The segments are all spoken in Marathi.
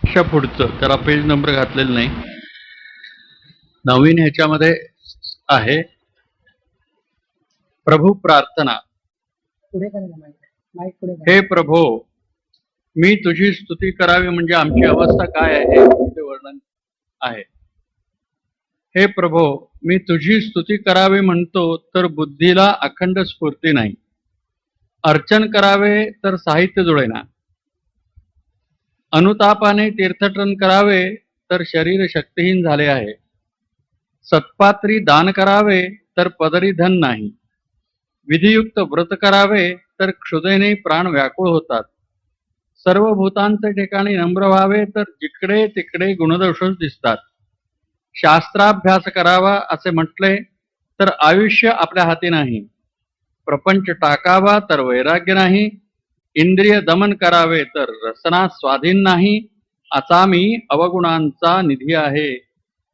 पुढचं त्याला पेज नंबर घातलेला नाही. नवीन ह्याच्यामध्ये आहे प्रभू प्रार्थना. हे प्रभो, मी तुझी स्तुती करावी म्हणजे आमची अवस्था काय आहे ते वर्णन आहे. हे प्रभो, मी तुझी स्तुती करावी म्हणतो तर बुद्धीला अखंड स्फूर्ती नाही. अर्चन करावे तर साहित्य जुळेना. अनुतापाने तीर्थटन करावे तर शरीर शक्तिहीन झाले आहे. सत्पात्री दान करावे तर पदरी धन नाही. विधियुक्त व्रत करावे तर क्षुधेने प्राण व्याकुळ होतात. सर्व भूतांचे ठिकाणी नम्र व्हावे तर जिकडे तिकडे गुणदोषच दिसतात. शास्त्राभ्यास करावा असे म्हटले तर आयुष्य आपल्या हाती नाही. प्रपंच टाकावा तर वैराग्य नाही. इंद्रिय दमन करावे तर रसना स्वाधीन नाही. असा मी अवगुणांचा निधी आहे.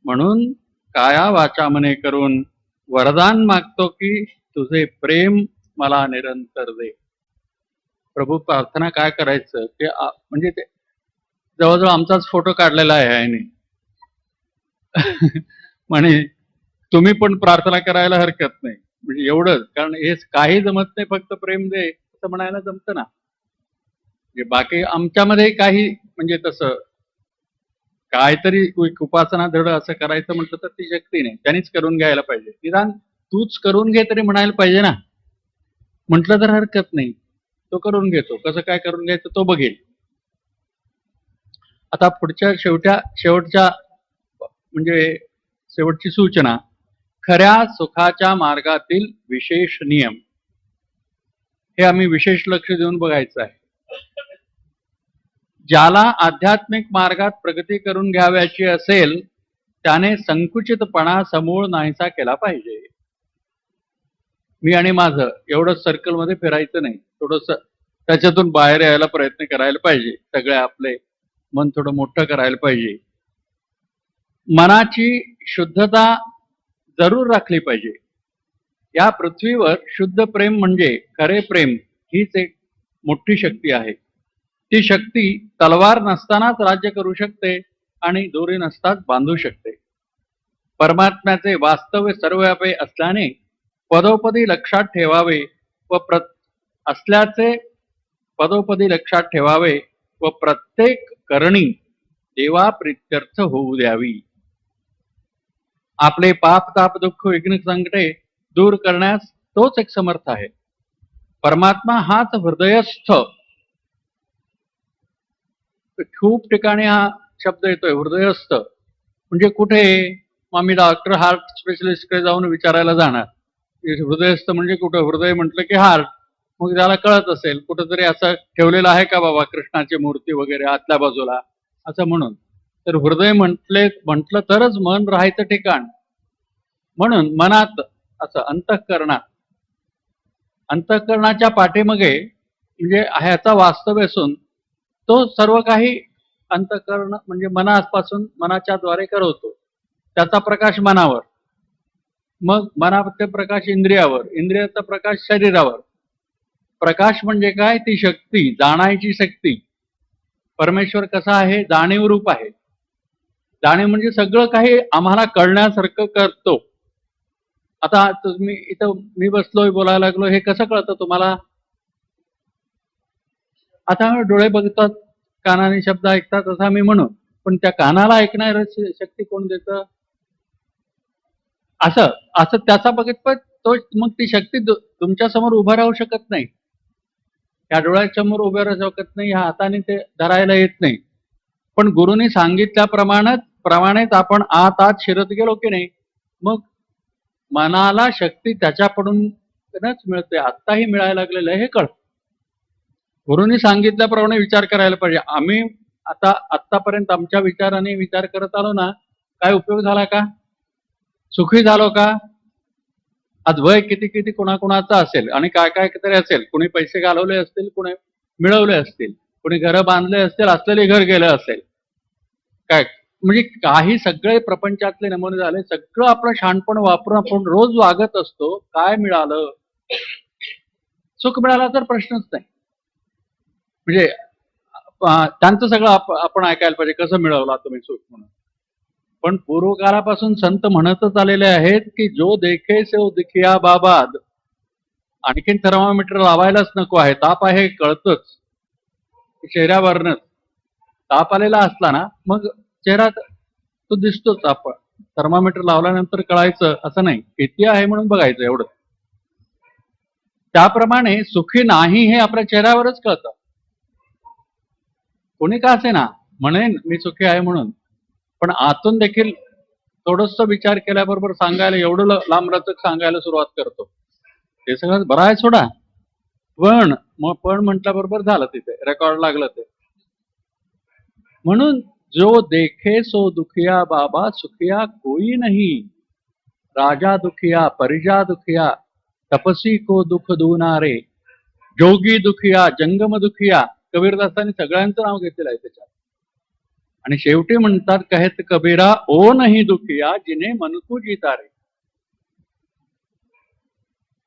म्हणून काया वाचा मने करून वरदान मागतो की तुझे प्रेम मला निरंतर दे. प्रभू प्रार्थना काय करायचं ते म्हणजे ते जवळजवळ आमचाच फोटो काढलेला आहे याने. म्हणे तुम्ही पण प्रार्थना करायला हरकत नाही म्हणजे एवढंच, कारण हे काही जमत नाही, फक्त प्रेम दे असं म्हणायला जमतं ना. म्हणजे बाकी आमच्यामध्ये काही म्हणजे तसं काहीतरी उपासना धड असं करायचं म्हटलं तर ती शक्ती नाही, त्यांनीच करून घ्यायला पाहिजे. निदान तूच करून घे तरी म्हणायला पाहिजे ना. म्हटलं तर हरकत नाही, तो करून घेतो. कसं काय करून घ्यायचं तो बघेल. आता पुढच्या शेवटच्या म्हणजे शेवटची सूचना, खऱ्या सुखाच्या मार्गातील विशेष नियम हे आम्ही विशेष लक्ष देऊन बघायचं आहे. ज्याला आध्यात्मिक मार्गात प्रगती करून घ्यावयाची असेल त्याने संकुचितपणा समूळ नाहीसा केला पाहिजे. मी आणि माझं एवढंच सर्कलमध्ये फिरायचं नाही, थोडस त्याच्यातून बाहेर यायला प्रयत्न करायला पाहिजे. सगळे आपले मन थोडं मोठं करायला पाहिजे. मनाची शुद्धता जरूर राखली पाहिजे. या पृथ्वीवर शुद्ध प्रेम म्हणजे खरे प्रेम हीच एक मोठी शक्ती आहे. ती शक्ती तलवार नसतानाच राज्य करू शकते आणि दोरी नसताच बांधू शकते. परमात्म्याचे वास्तव्य सर्वव्यापी असल्याने पदोपदी लक्षात ठेवावे पदोपदी लक्षात ठेवावे व प्रत्येक करणी देवा प्रित्यर्थ होऊ द्यावी. आपले पाप ताप दुःख विघ्न संकटे दूर करण्यास तोच एक समर्थ आहे. परमात्मा हाच हृदयस्थ. खूप ठिकाणी हा शब्द येतोय हृदयस्थ म्हणजे कुठे. मग मी डॉक्टर हार्ट स्पेशलिस्टकडे जाऊन विचारायला जाणार हृदयस्थ म्हणजे कुठं. हृदय म्हटलं की हार्ट. मग त्याला कळत असेल कुठंतरी असं ठेवलेलं आहे का बाबा कृष्णाची मूर्ती वगैरे आतल्या बाजूला असं म्हणून. तर हृदय म्हटलं तरच मन राहायचं ठिकाण. म्हणून मनात असं अंतःकरणाच्या पाठीमागे म्हणजे ह्याचा वास्तव्य असून तो सर्व काही अंतःकरण म्हणजे मनापासून मनाच्या द्वारे करवतो. त्याचा प्रकाश मनावर, मग मनाचा प्रकाश इंद्रियावर, इंद्रियाचा प्रकाश शरीरावर. प्रकाश म्हणजे काय? ती शक्ती, जाणायची शक्ती. परमेश्वर कसा आहे? जाणीव रूप आहे. जाणीव म्हणजे सगळं काही आम्हाला कळण्यासारखं करतो. आता तुम्ही इथं मी बसलोय बोलायला लागलो हे कसं कळतं तुम्हाला? आता डोळे बघतात, कानाने शब्द ऐकतात असं आम्ही म्हणू, पण त्या कानाला ऐकणारी शक्ती कोण देतं? असं त्याचा बघितलं तो मग ती शक्ती तुमच्या समोर उभं राहू शकत नाही. या डोळ्यासमोर उभं राहू शकत नाही, ह्या हाताने ते धरायला येत नाही. पण गुरुनी सांगितल्याप्रमाणेच आपण आत शिरत गेलो की नाही, मग मनाला शक्ती त्याच्याकडूनच मिळते. आत्ताही मिळायला लागलेलं आहे हे कळतं. गुरुनी सांगितल्याप्रमाणे विचार करायला पाहिजे. आम्ही आतापर्यंत आमच्या विचाराने विचार करत आलो ना, काय उपयोग झाला का? सुखी झालो का? आज वय किती कोणाकोणाचा असेल आणि काय तरी असेल. कुणी पैसे घालवले असतील, कुणी मिळवले असतील, कुणी घरं बांधले असतील, असलेले घर गेलं असेल. काय म्हणजे काही सगळे प्रपंचातले नमुने झाले. सगळं आपलं शहाणपण वापरून आपण रोज वागत असतो. काय मिळालं? सुख मिळाला तर प्रश्नच नाही. म्हणजे त्यांचं सगळं आपण ऐकायला पाहिजे, कसं मिळवला तुम्ही सुख म्हणून. पण पूर्वकाळापासून संत म्हणतच आलेले आहेत, की जो देखे सो दिखिया बाबाद. आणखीन थर्मामीटर लावायलाच नको आहे. ताप आहे कळतच चेहऱ्यावरनच. ताप आलेला असला ना मग चेहरा तो दिसतोच. आपण थर्मामीटर लावल्यानंतर कळायचं असं नाही, किती आहे म्हणून बघायचं एवढं. त्याप्रमाणे सुखी नाही हे आपल्या चेहऱ्यावरच कळतं. कोणी का असे ना म्हणेन मी सुखी आहे म्हणून, पण आतून देखील थोडस विचार केल्याबरोबर सांगायला एवढं लांबलचक सांगायला सुरुवात करतो. ते सगळं बरं आहे सोडा, पण मग पण म्हटल्याबरोबर झालं, तिथे रेकॉर्ड लागलं ते. म्हणून जो देखे सो दुखिया बाबा सुखिया कोई नहीं, राजा दुखिया परिजा दुखिया, तपसी को दुख दूनारे, जोगी दुखिया जंगम दुखिया. कबीरदासांनी सगळ्यांचं नाव घेतलेलं आहे त्याच्यात. आणि शेवटी म्हणतात कहत कबीरा ओ नाही दुखिया जिने मन को जीता रे.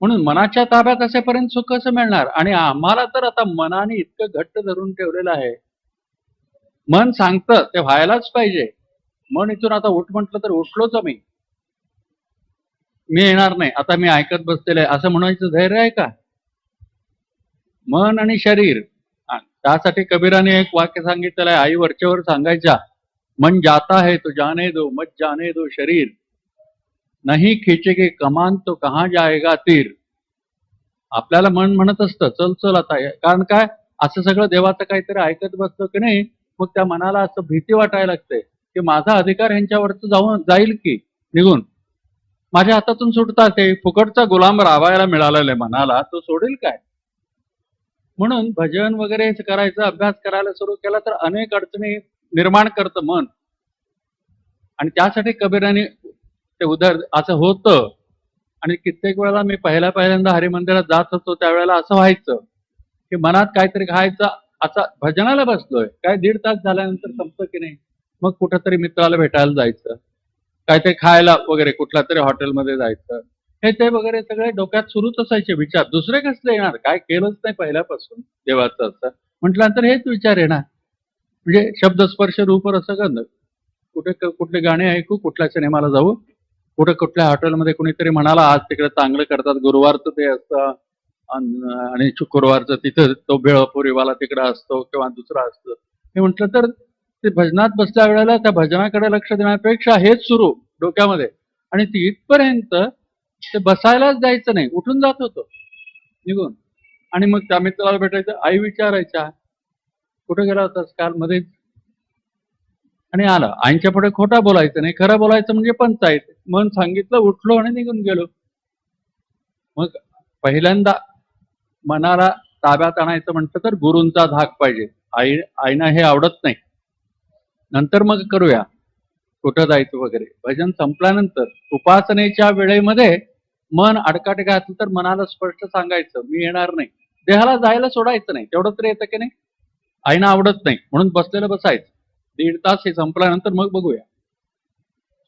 म्हणून मनाच्या ताब्यात असेपर्यंत सुख कसं मिळणार. आणि आम्हाला तर आता मनाने इतकं घट्ट धरून ठेवलेलं आहे. मन सांगतं ते व्हायलाच पाहिजे. मन इथून आता उठ म्हटलं तर उठलोच मी येणार नाही, आता मी ऐकत बसलेलं आहे असं म्हणायचं धैर्य आहे का. मन आणि शरीर, त्यासाठी कबीराने एक वाक्य सांगितलेलं आहे, आई वरच्यावर सांगायच्या, मन जाता है तो जाने दो मत जाने दो शरीर, नाही खिचेगे कमान तो कहाँ जाएगा तीर. आपल्याला मन म्हणत असतं चल चल आता, कारण काय असं सगळं देवाचं काहीतरी ऐकत बसतो की नाही, मग त्या मनाला असं भीती वाटायला लागते की माझा अधिकार ह्यांच्यावरच जाईल की निघून, माझ्या हातातून सुटतात. ते फुकटचा गुलाम राबायला मिळालेला मनाला तो सोडेल काय. म्हणून भजन वगैरे करायचं, अभ्यास करायला सुरू केला तर अनेक अडचणी निर्माण करतं मन. आणि त्यासाठी कबीराने ते असं होतं. आणि कित्येक वेळेला मी पहिल्यांदा हरिमंदिरात जात होतो त्यावेळेला असं व्हायचं की मनात काहीतरी खायचं, आता भजनाला बसलोय काय 1.5 तास झाल्यानंतर संपतं की नाही, मग कुठेतरी मित्राला भेटायला जायचं, काहीतरी खायला वगैरे कुठल्या तरी हॉटेलमध्ये जायचं, हे ते वगैरे सगळे डोक्यात सुरूच असायचे विचार. दुसरे कसले येणार, काय केलंच नाही पहिल्यापासून देवाचं असं म्हटल्यानंतर हेच विचार येणार. म्हणजे शब्द स्पर्श रूप रसगंध, कुठे कुठले गाणे ऐकू, कुठल्या सिनेमाला जाऊ, कुठे कुठल्या हॉटेलमध्ये कुणीतरी म्हणाला आज तिकडे चांगलं करतात, गुरुवारचं ते असतं आणि शुक्रवारचं तिथं तो भेळपुरीवाला तिकडे असतो किंवा दुसरा असतो. हे म्हटलं तर ते भजनात बसल्या वेळेला त्या भजनाकडे लक्ष देण्यापेक्षा हेच सुरू डोक्यामध्ये, आणि ती इथपर्यंत ते बसायलाच जायचं नाही, उठून जात होतो निघून. आणि मग त्या मित्राला भेटायचं, आई विचारायच्या कुठे गेला होतास काल मध्येच, आणि आला. आईच्या पुढे खोटा बोलायचं नाही, खरं बोलायचं म्हणजे पंचायत. मन सांगितलं, उठलो आणि निघून गेलो. मग पहिल्यांदा मनाला ताब्यात आणायचं म्हटलं तर गुरूंचा धाक पाहिजे. आईना हे आवडत नाही. नंतर मग करूया कुठं जायचं वगैरे. भजन संपल्यानंतर उपासनेच्या वेळेमध्ये मन अडकाट घातलं तर मनाला स्पष्ट सांगायचं मी येणार नाही. देहाला जायला सोडायचं नाही, तेवढं तरी येतं की नाही. आईना आवडत नाही म्हणून बसलेलं बसायचं. 1.5 तास हे संपल्यानंतर मग बघूया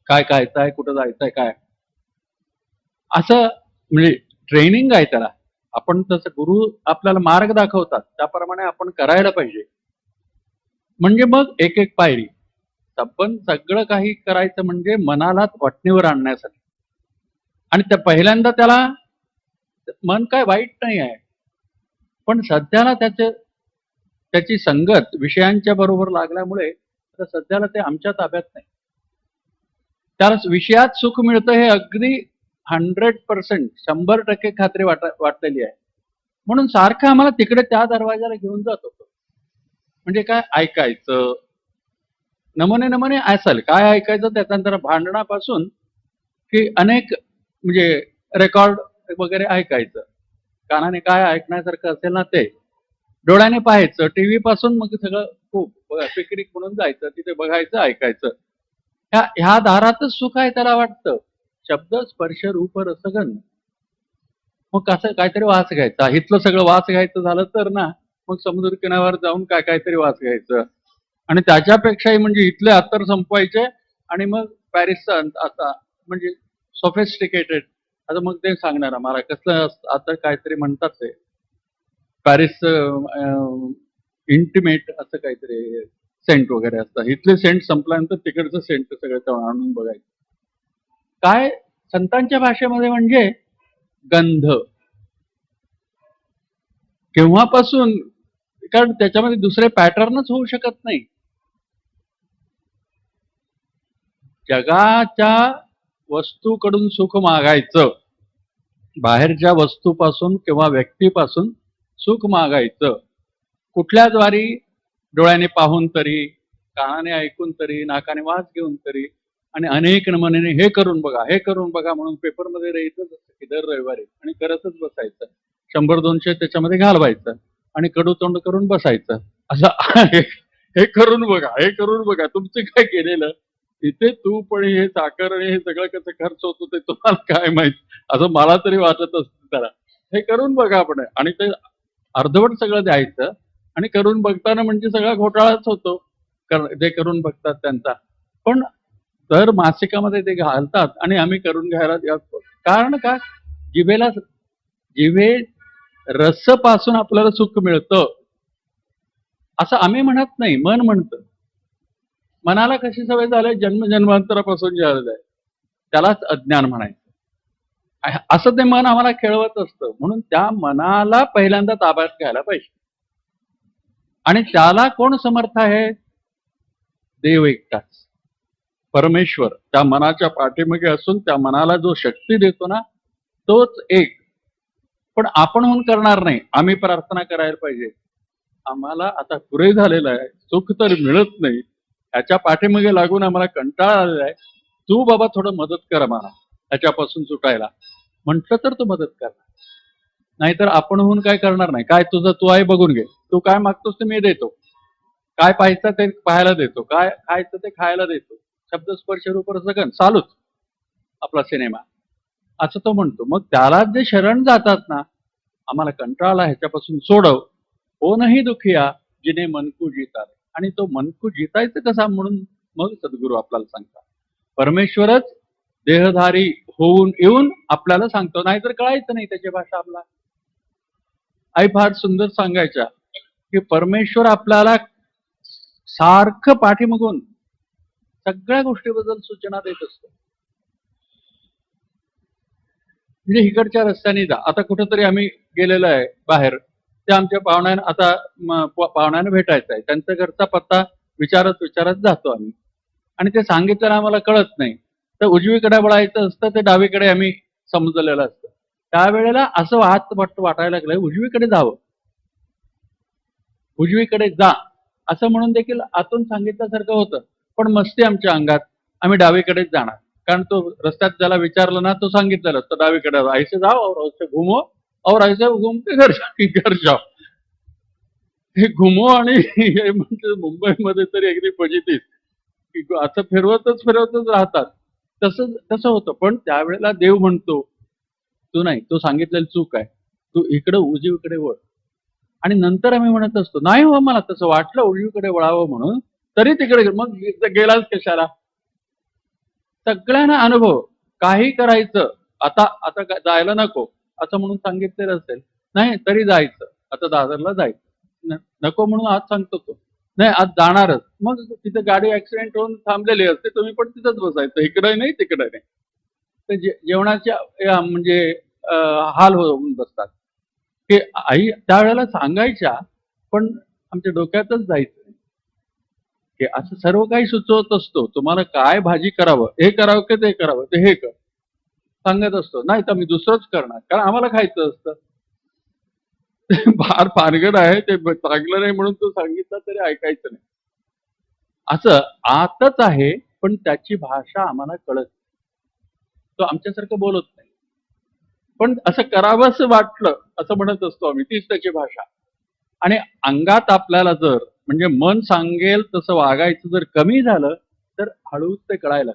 काय खायचं आहे, कुठं जायचंय काय. असं म्हणजे ट्रेनिंग आहे त्याला. आपण तसं गुरु आपल्याला मार्ग दाखवतात त्याप्रमाणे आपण करायला पाहिजे. म्हणजे मग एक एक पायरी. आपण सगळं काही करायचं म्हणजे मनाला वटणीवर आणण्यासाठी. आणि त्या पहिल्यांदा त्याला मन काय वाईट नाही आहे, पण सध्याला त्याची संगत विषयांच्या बरोबर लागल्यामुळे सध्याला ते आमच्या ताब्यात नाही. त्याला विषयात सुख मिळतं हे अगदी 100% 100% खात्री वाटलेली आहे. म्हणून सारखं आम्हाला तिकडे त्या दरवाजाला घेऊन जात होतो. म्हणजे काय ऐकायचं, नमुने नमुने असेल काय ऐकायचं, त्याच्यानंतर भांडणापासून की अनेक म्हणजे रेकॉर्ड वगैरे ऐकायचं. कानाने काय ऐकण्यासारखं असेल ना ते, डोळ्याने पाहायचं, टीव्ही पासून मग सगळं खूप पिकनिक म्हणून जायचं, तिथे बघायचं ऐकायचं. ह्या दारातच सुख आहे त्याला वाटतं. शब्द स्पर्श रूप रसगंध. मग कसं काहीतरी वास घ्यायचा, इथलं सगळं वास घ्यायचं झालं तर ना मग समुद्र किनाऱ्यावर जाऊन काहीतरी वास घ्यायचं. आणि त्याच्यापेक्षाही म्हणजे इथले अत्तर संपवायचे आणि मग पॅरिसचं आता म्हणजे सोफिस्टिकेटेड. आता मग ते सांगणार आम्हाला कसलं आता काहीतरी म्हणतात ते पॅरिस इंटिमेट असं काहीतरी सेंट वगैरे असतं. इथले सेंट संपल्यानंतर तिकडचं सेंट सगळं आणून बघायचं. काय संतांच्या भाषेमध्ये म्हणजे गंध. केव्हापासून, कारण त्याच्यामध्ये दुसरे पॅटर्नच होऊ शकत नाही. जगाच्या वस्तूकडून सुख मागायचं, बाहेरच्या वस्तूपासून किंवा व्यक्तीपासून सुख मागायचं, कुठल्याद्वारी? डोळ्याने पाहून तरी, कानाने ऐकून तरी, नाकाने वास घेऊन तरी, आणि अनेक नमुने हे करून बघा, हे करून बघा म्हणून पेपरमध्ये राहायचंच असतं की दर रविवारी, आणि करतच बसायचं. 100-200 त्याच्यामध्ये घालवायचं आणि कडूतोंड करून बसायचं. असं हे करून बघा, हे करून बघा, तुमचं काय केलेलं इथे तूप आणि हे साखर आणि हे सगळं कसं खर्च होतो ते तुम्हाला काय माहित, असं मला तरी वाटत असतं त्याला. हे करून बघा आपण, आणि ते अर्धवट सगळं द्यायचं, आणि करून बघताना म्हणजे सगळा घोटाळाच होतो जे करून बघतात त्यांचा. पण दर मासिकामध्ये ते घालतात आणि आम्ही करून घ्यायला जातो. कारण का? जिभे रसपासून आपल्याला सुख मिळतं असं आम्ही म्हणत नाही, मन म्हणतं. मनाला कशी सवय झाली जन्मजन्मांतरापासून जे आलेलं आहे त्यालाच अज्ञान म्हणायचं. असं ते मन आम्हाला खेळवत असतं. म्हणून त्या मनाला पहिल्यांदा ताब्यात घ्यायला पाहिजे. आणि त्याला कोण समर्थ आहे? देव एकटाच, परमेश्वर. त्या मनाच्या पाठीमागे असून त्या मनाला जो शक्ती देतो ना, तोच एक. पण आपणहून करणार नाही. आम्ही प्रार्थना करायला पाहिजे, आम्हाला आता पुरे झालेलं आहे, सुख तर मिळत नाही, ह्याच्या पाठीमागे लागून आम्हाला कंटाळा आलेला आहे, तू बाबा थोडं मदत कर आम्हाला ह्याच्यापासून सुटायला. म्हटलं तर तू मदत करणार, नाहीतर आपणहून काय करणार नाही. काय तुझं तू आहे बघून घे, तू काय मागतोस ते मी देतो, काय पाहायचं ते पाहायला देतो, काय खायचं ते खायला देतो, शब्द स्पर्श रूप रसगंध चालूच आपला सिनेमा, असं तो म्हणतो. मग त्याला जे शरण जातात ना, आम्हाला कंटाळा ह्याच्यापासून सोडव, हो नाही दुखिया जिने मनकू जितात. आणि तो मनकू जितायचं कसा म्हणून मग सद्गुरू आपल्याला सांगतात. परमेश्वरच देहधारी होऊन येऊन आपल्याला सांगतो, नाहीतर कळायचं नाही त्याची भाषा. आपला आई फार सुंदर सांगायच्या की परमेश्वर आपल्याला सारखं पाठीमागून सगळ्या गोष्टीबद्दल सूचना देत असतो. म्हणजे इकडच्या रस्त्याने जा. आता कुठंतरी आम्ही गेलेलो आहे बाहेर, ते आमच्या पाहुण्यांना आता पाहुण्यांना भेटायचं आहे, त्यांचा घरचा पत्ता विचारत विचारत जातो आम्ही, आणि ते सांगितलं आम्हाला कळत नाही, तर उजवीकडे वळायचं असतं, ते डावीकडे आम्ही समजलेलं असतं. त्यावेळेला असं वाटायला लागलंय उजवीकडे जावं, उजवीकडे जा असं म्हणून देखील आतून सांगितल्यासारखं होतं. पण मस्ती आमच्या अंगात, आम्ही डावीकडेच जाणार, कारण तो रस्त्यात ज्याला विचारलं ना तो सांगितलेलं असतं डावीकडे ऐसे जाओ और ऐसे घुमो और ऐसे घूम के घर जाओ. हे घुमो आणि हे म्हणजे मुंबईमध्ये तरी अगदी फजितीच की असं फिरवतच राहतात. तसं होतं. पण त्यावेळेला देव म्हणतो तू नाही, तो सांगितलेलं चूक आहे, तू इकडे उजवीकडे वळ. आणि नंतर आम्ही म्हणत असतो नाही हो मला तसं वाटलं उजवीकडे वळावं म्हणून, तरी तिकडे मग गेलाच कशाला. सगळ्यांना अनुभव, काही करायचं आता आता जायला नको असं म्हणून सांगितलेलं असेल, नाही तरी जायचं, आता दादरला जायचं नको म्हणून आज सांगतो तो, नाही आज जाणारच. मग तिथे गाडी ऍक्सिडेंट होऊन थांबलेली असते, तुम्ही पण तिथंच बसायचं, इकडे नाही तिकडे नाही. तर जेवणाच्या म्हणजे हाल होऊन बसतात. की आई त्यावेळेला सांगायच्या, पण आमच्या डोक्यातच जायचं की असं सर्व काही सुचवत असतो, तुम्हाला काय भाजी करावं, हे करावं की ते करावं, ते हे कर सांगत असतो, नाही तर मी दुसरंच करणार, कारण आम्हाला खायचं असतं. फार पानगड आहे ते, चांगलं नाही म्हणून तो सांगितलं तरी ऐकायचं नाही. असं आतच आहे, पण त्याची भाषा आम्हाला कळत, तो आमच्यासारखं बोलत नाही. पण असं करावंसं वाटलं असं म्हणत असतो आम्ही, तीच त्याची भाषा. आणि अंगात आपल्याला जर म्हणजे मन सांगेल तसं वागायचं जर कमी झालं तर हळूच ते कळायला,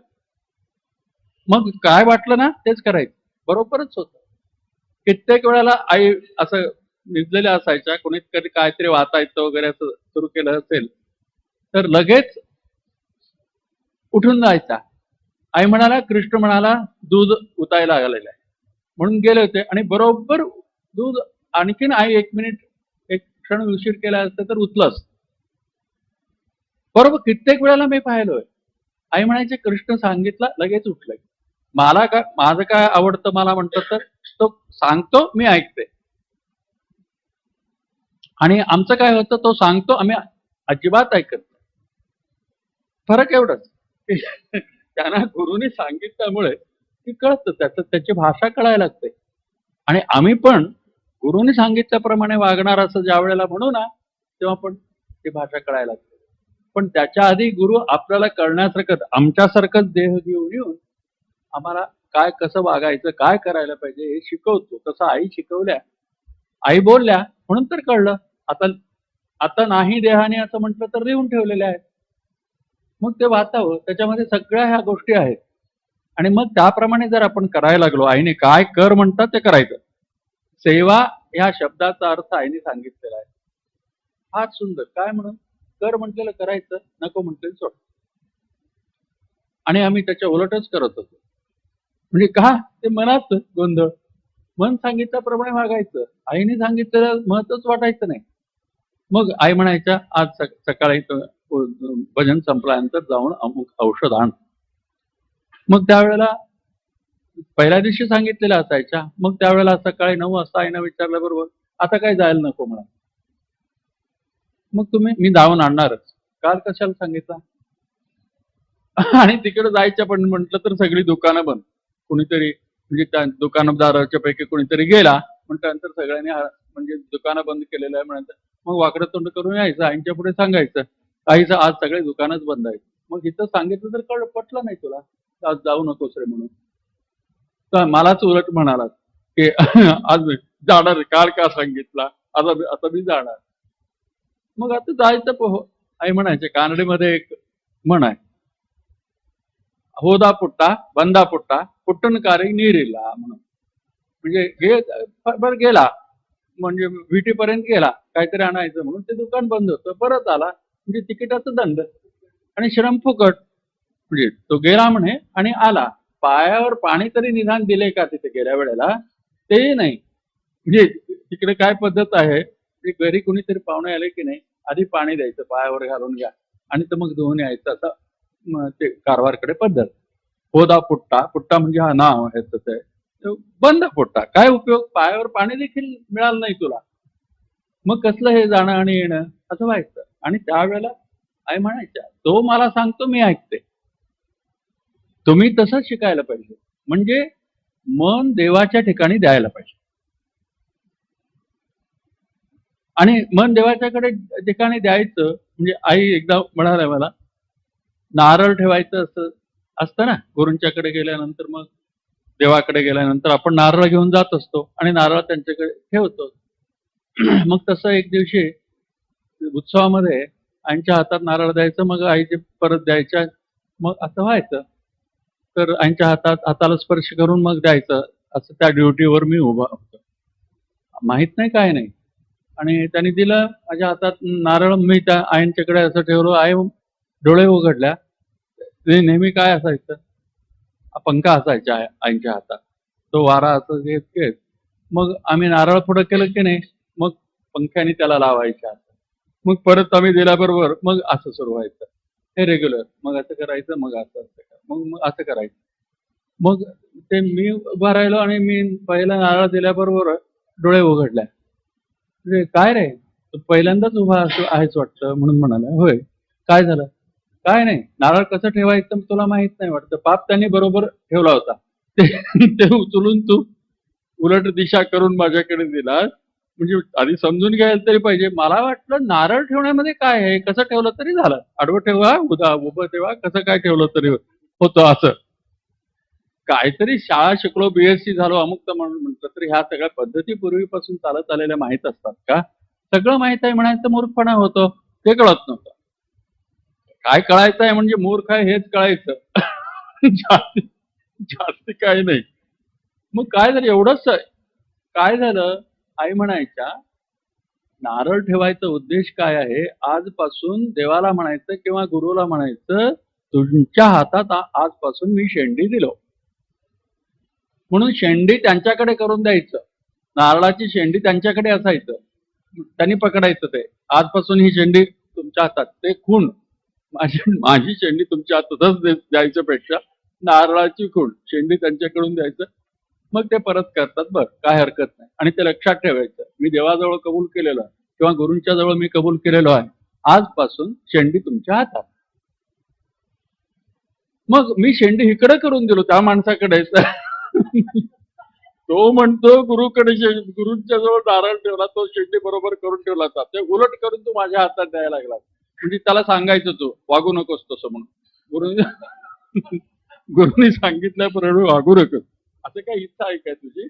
मग काय वाटलं ना तेच करायचं, बरोबरच होतं. कित्येक वेळेला आई असं निजलेल्या असायच्या, कोणी कधी काहीतरी वाचायचं वगैरे असं सुरू केलं असेल तर लगेच उठून जायचा. आई म्हणाला, कृष्ण म्हणाला दूध उतायला आलेलं आहे म्हणून गेले होते, आणि बरोबर दूध आणखीन आई 1 मिनिट 1 क्षण उशीर केला असता तर उचलं असतं. बरोबर कित्येक वेळेला मी पाहिलोय. आई म्हणायची कृष्ण सांगितलं लगेच उठलं. मला काय माझं काय आवडतं मला म्हणतात तर तो सांगतो मी ऐकते. आणि आमचं काय होतं तो सांगतो आम्ही अजिबात ऐकत नाही. फरक एवढाच की त्यांना गुरुनी सांगितल्यामुळे की कळतं त्याची भाषा कळायला लागते. आणि आम्ही पण गुरुनी सांगितल्याप्रमाणे वागणार असं ज्या वेळेला म्हणू ना, तेव्हा पण ती भाषा कळायला लागते. पण त्याच्या आधी गुरु आपल्याला कळण्यासारखं आमच्यासारखंच देह घेऊन येऊन आम्हाला काय कसं वागायचं, काय करायला पाहिजे हे शिकवतो. तसं आई शिकवल्या. आई बोलल्या म्हणून तर कळलं. आता आता नाही देहाने असं म्हटलं तर लिहून ठेवलेले आहेत. मग ते वाचावं. त्याच्यामध्ये सगळ्या ह्या गोष्टी आहेत. आणि मग त्याप्रमाणे जर आपण करायला लागलो, आईने काय कर म्हणतात ते करायचं. सेवा ह्या शब्दाचा अर्थ आईने सांगितलेला आहे. फार सुंदर. काय म्हणून? कर म्हटलेलं करायचं, नको म्हटलेलं सोड. आणि आम्ही त्याच्या उलटच करत होतो. म्हणजे का? ते मनात गोंधळ. मन सांगितल्याप्रमाणे वागायचं. आईने सांगितलेलं महत्वच वाटायचं नाही. मग आई म्हणायच्या, "आज सकाळी भजन संपल्यानंतर जाऊन अमुक औषध आण." मग त्यावेळेला पहिल्या दिवशी सांगितलेल्या असायच्या. मग त्यावेळेला सकाळी 9 वाजता आईनं विचारल्याबरोबर, "आता काय जायला नको" म्हणा. मग मी जाऊन आणणारच. काल कशाला सांगितलं? आणि तिकडे जायचं पण म्हटलं तर सगळी दुकानं बंद. कुणीतरी म्हणजे त्या दुकानदाराच्या पैकी कुणीतरी गेला, मग त्यानंतर सगळ्यांनी म्हणजे दुकानं बंद केलेलं आहे म्हणायचं. मग वाकडं तोंड करून यायचं, आईच्या पुढे सांगायचं, "आईचं आज सगळे दुकानच बंद आहेत." मग इथं सांगितलं तर पटलं नाही तुला, आज जाऊ नकोस रे म्हणून. तर मलाच उलट म्हणालात, की आज जाणार रे, काल का सांगितला? आता मी जाणार. मग आता जायचं आई म्हणायचे कानडीमध्ये एक म्हण आहे. होदा पुट्टा, बंदा पुट्टा, पुट्टणकारी नीरिला म्हणून. म्हणजे बरं गेला, म्हणजे विटीपर्यंत गेला, काहीतरी आणायचं म्हणून ते दुकान बंद होतं. परत आला, म्हणजे तिकिटाचा दंड आणि श्रम फुकट. म्हणजे तो गेला म्हणे आणि आला. पायावर पाणी तरी निदान दिलंय का तिथे गेल्या वेळेला? तेही नाही. म्हणजे तिकडे काय पद्धत आहे, की घरी कुणीतरी पाहुणे आले की नाही, आधी पाणी द्यायचं, पायावर घालून घ्या आणि तर मग धुवून यायचं असं ते कारवारकडे पद्धत. होदा पुट्टा, पुट्टा म्हणजे हा नाव ह्याचं ते. बंद पुट्टा. काय उपयोग? पायावर पाणी देखील मिळालं नाही तुला. मग कसलं हे जाणं आणि येणं असं व्हायचं. आणि त्यावेळेला आई म्हणायच्या, "तो मला सांगतो मी ऐकते." तुम्ही तसंच शिकायला पाहिजे. म्हणजे मन देवाच्या ठिकाणी द्यायला पाहिजे. आणि मन देवाच्याकडे ठिकाणी द्यायचं म्हणजे आई एकदा म्हणाल्या मला, नारळ ठेवायचं असतं ना, गुरूंच्याकडे गेल्यानंतर मग देवाकडे गेल्यानंतर आपण नारळ घेऊन जात असतो आणि नारळ त्यांच्याकडे ठेवतो. मग तसं एक दिवशी उत्सवामध्ये आईच्या हातात नारळ द्यायचं, मग आई ते परत द्यायच्या. मग असं व्हायचं. तर आईच्या हाताला स्पर्श करून मग द्यायचं. असं त्या ड्युटीवर मी उभा होतो. माहीत नाही काय नाही. आणि त्यांनी दिलं माझ्या हातात नारळ. मी त्या आईंच्याकडे असं ठेवलं. आई डोळे उघडल्या. ते नेहमी काय असायचं, पंखा असायचा आईच्या हातात. तो वारा असं घेत मग आम्ही नारळ पुढं केलं की नाही, मग पंख्याने त्याला लावायच्या. मग परत आम्ही दिल्याबरोबर मग असं सुरू व्हायचं. हे रेग्युलर. मग असं करायचं, मग असं मग असं करायचं. मग ते मी उभा राहिलो आणि मी पहिला नारळ दिल्याबरोबर डोळे उघडले. म्हणजे "काय रे, तू पहिल्यांदाच उभा आहेस वाटतं" म्हणून म्हणाल्या. "होय, काय झालं?" "काय नाही, नारळ कसं ठेवायचं तुला माहित नाही वाटतं. पाप त्यांनी बरोबर ठेवला होता. ते ते उचलून तू उलट दिशा करून माझ्याकडे दिलास. म्हणजे आधी समजून घ्यायला तरी पाहिजे. मला वाटलं नारळ ठेवण्यामध्ये काय आहे? कसं ठेवलं तरी झालं. आडवं ठेवा, उभं ठेवा, कसं काय ठेवलं तरी होतं असं. काहीतरी शाळा शिकलो, बी-एससी झालो, अमुक म्हणून म्हटलं तर ह्या सगळ्या पद्धती पूर्वीपासून चालत आलेल्या माहीत असतात का? सगळं माहीत आहे म्हणायचं मूर्खपणा होतो. ते कळत नव्हतं. काय कळायचं आहे म्हणजे मूर्ख आहे हेच कळायचं. जास्ती जास्ती काही नाही. मग काय झालं एवढंच काय झालं, आई म्हणायच्या, नारळ ठेवायचा उद्देश काय आहे? आजपासून देवाला म्हणायचं किंवा गुरुला म्हणायचं, तुमच्या हातात आजपासून मी शेंडी दिलो. म्हणून शेंडी त्यांच्याकडे करून द्यायचं. नारळाची शेंडी त्यांच्याकडे असायचं. त्यांनी पकडायचं ते. आजपासून ही शेंडी तुमच्या हातात. ते खूण माझी माझी शेंडी तुमच्या हातातच द्यायच्या पेक्षा नारळाची खूण शेंडी त्यांच्याकडून द्यायचं. मग ते परत करतात. बरं, काय हरकत नाही. आणि ते लक्षात ठेवायचं. मी देवाजवळ कबूल केलेलं आहे किंवा गुरूंच्या जवळ मी कबूल केलेलो आहे. आजपासून शेंडी तुमच्या हातात. मग मी शेंडी इकडे करून दिलो त्या माणसाकडे. तो म्हणतो गुरुकडे गुरूंच्या जवळ नारळ ठेवला, तो शेंडी बरोबर करून ठेवला होता. ते उलट करून तू माझ्या हातात द्यायला लागला. म्हणजे त्याला सांगायचं तू वागू नकोस तसं म्हणून. गुरु गुरुनी सांगितल्याप्रमाणे वागू नकोस. असं काय इच्छा आहे काय तुझी?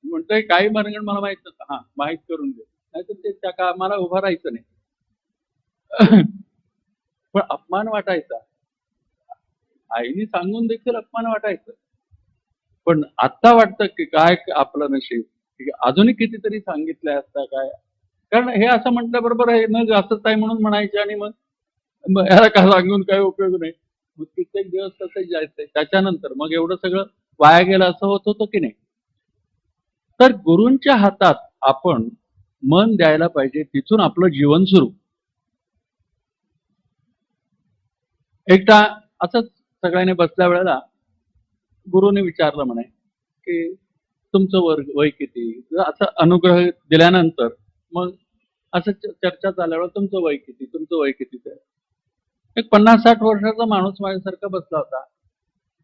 म्हणतोय काही मनगण मला माहित नसतं. हा, माहित करून दे. नाहीतर ते त्या कामाला उभं राहायचं नाही. पण अपमान वाटायचा. आईने सांगून देखील अपमान वाटायचं. पण आता वाटतं की काय आपलं नशीब, की अजूनही कितीतरी सांगितलंय असता काय. कारण हे असं म्हटल्याबरोबर हे न जास्तच आहे म्हणून म्हणायचे आणि मग ह्याला का सांगून काही उपयोग नाही. मग कित्येक दिवस तसंच जायचंय. त्याच्यानंतर मग एवढं सगळं वाया गेलं असं होत होतं की नाही. तर गुरूंच्या हातात आपण मन द्यायला पाहिजे. तिथून आपलं जीवन सुरू. एकदा असंच सगळ्यांनी बसल्या वेळेला गुरुने विचारलं म्हणे, की तुमचं वय किती? असं अनुग्रह दिल्यानंतर मग असं चर्चा चालल्यावर तुमचं वय किती? तुमचं वय किती? एक 50-60 वर्षाचा माणूस माझ्यासारखा बसला होता.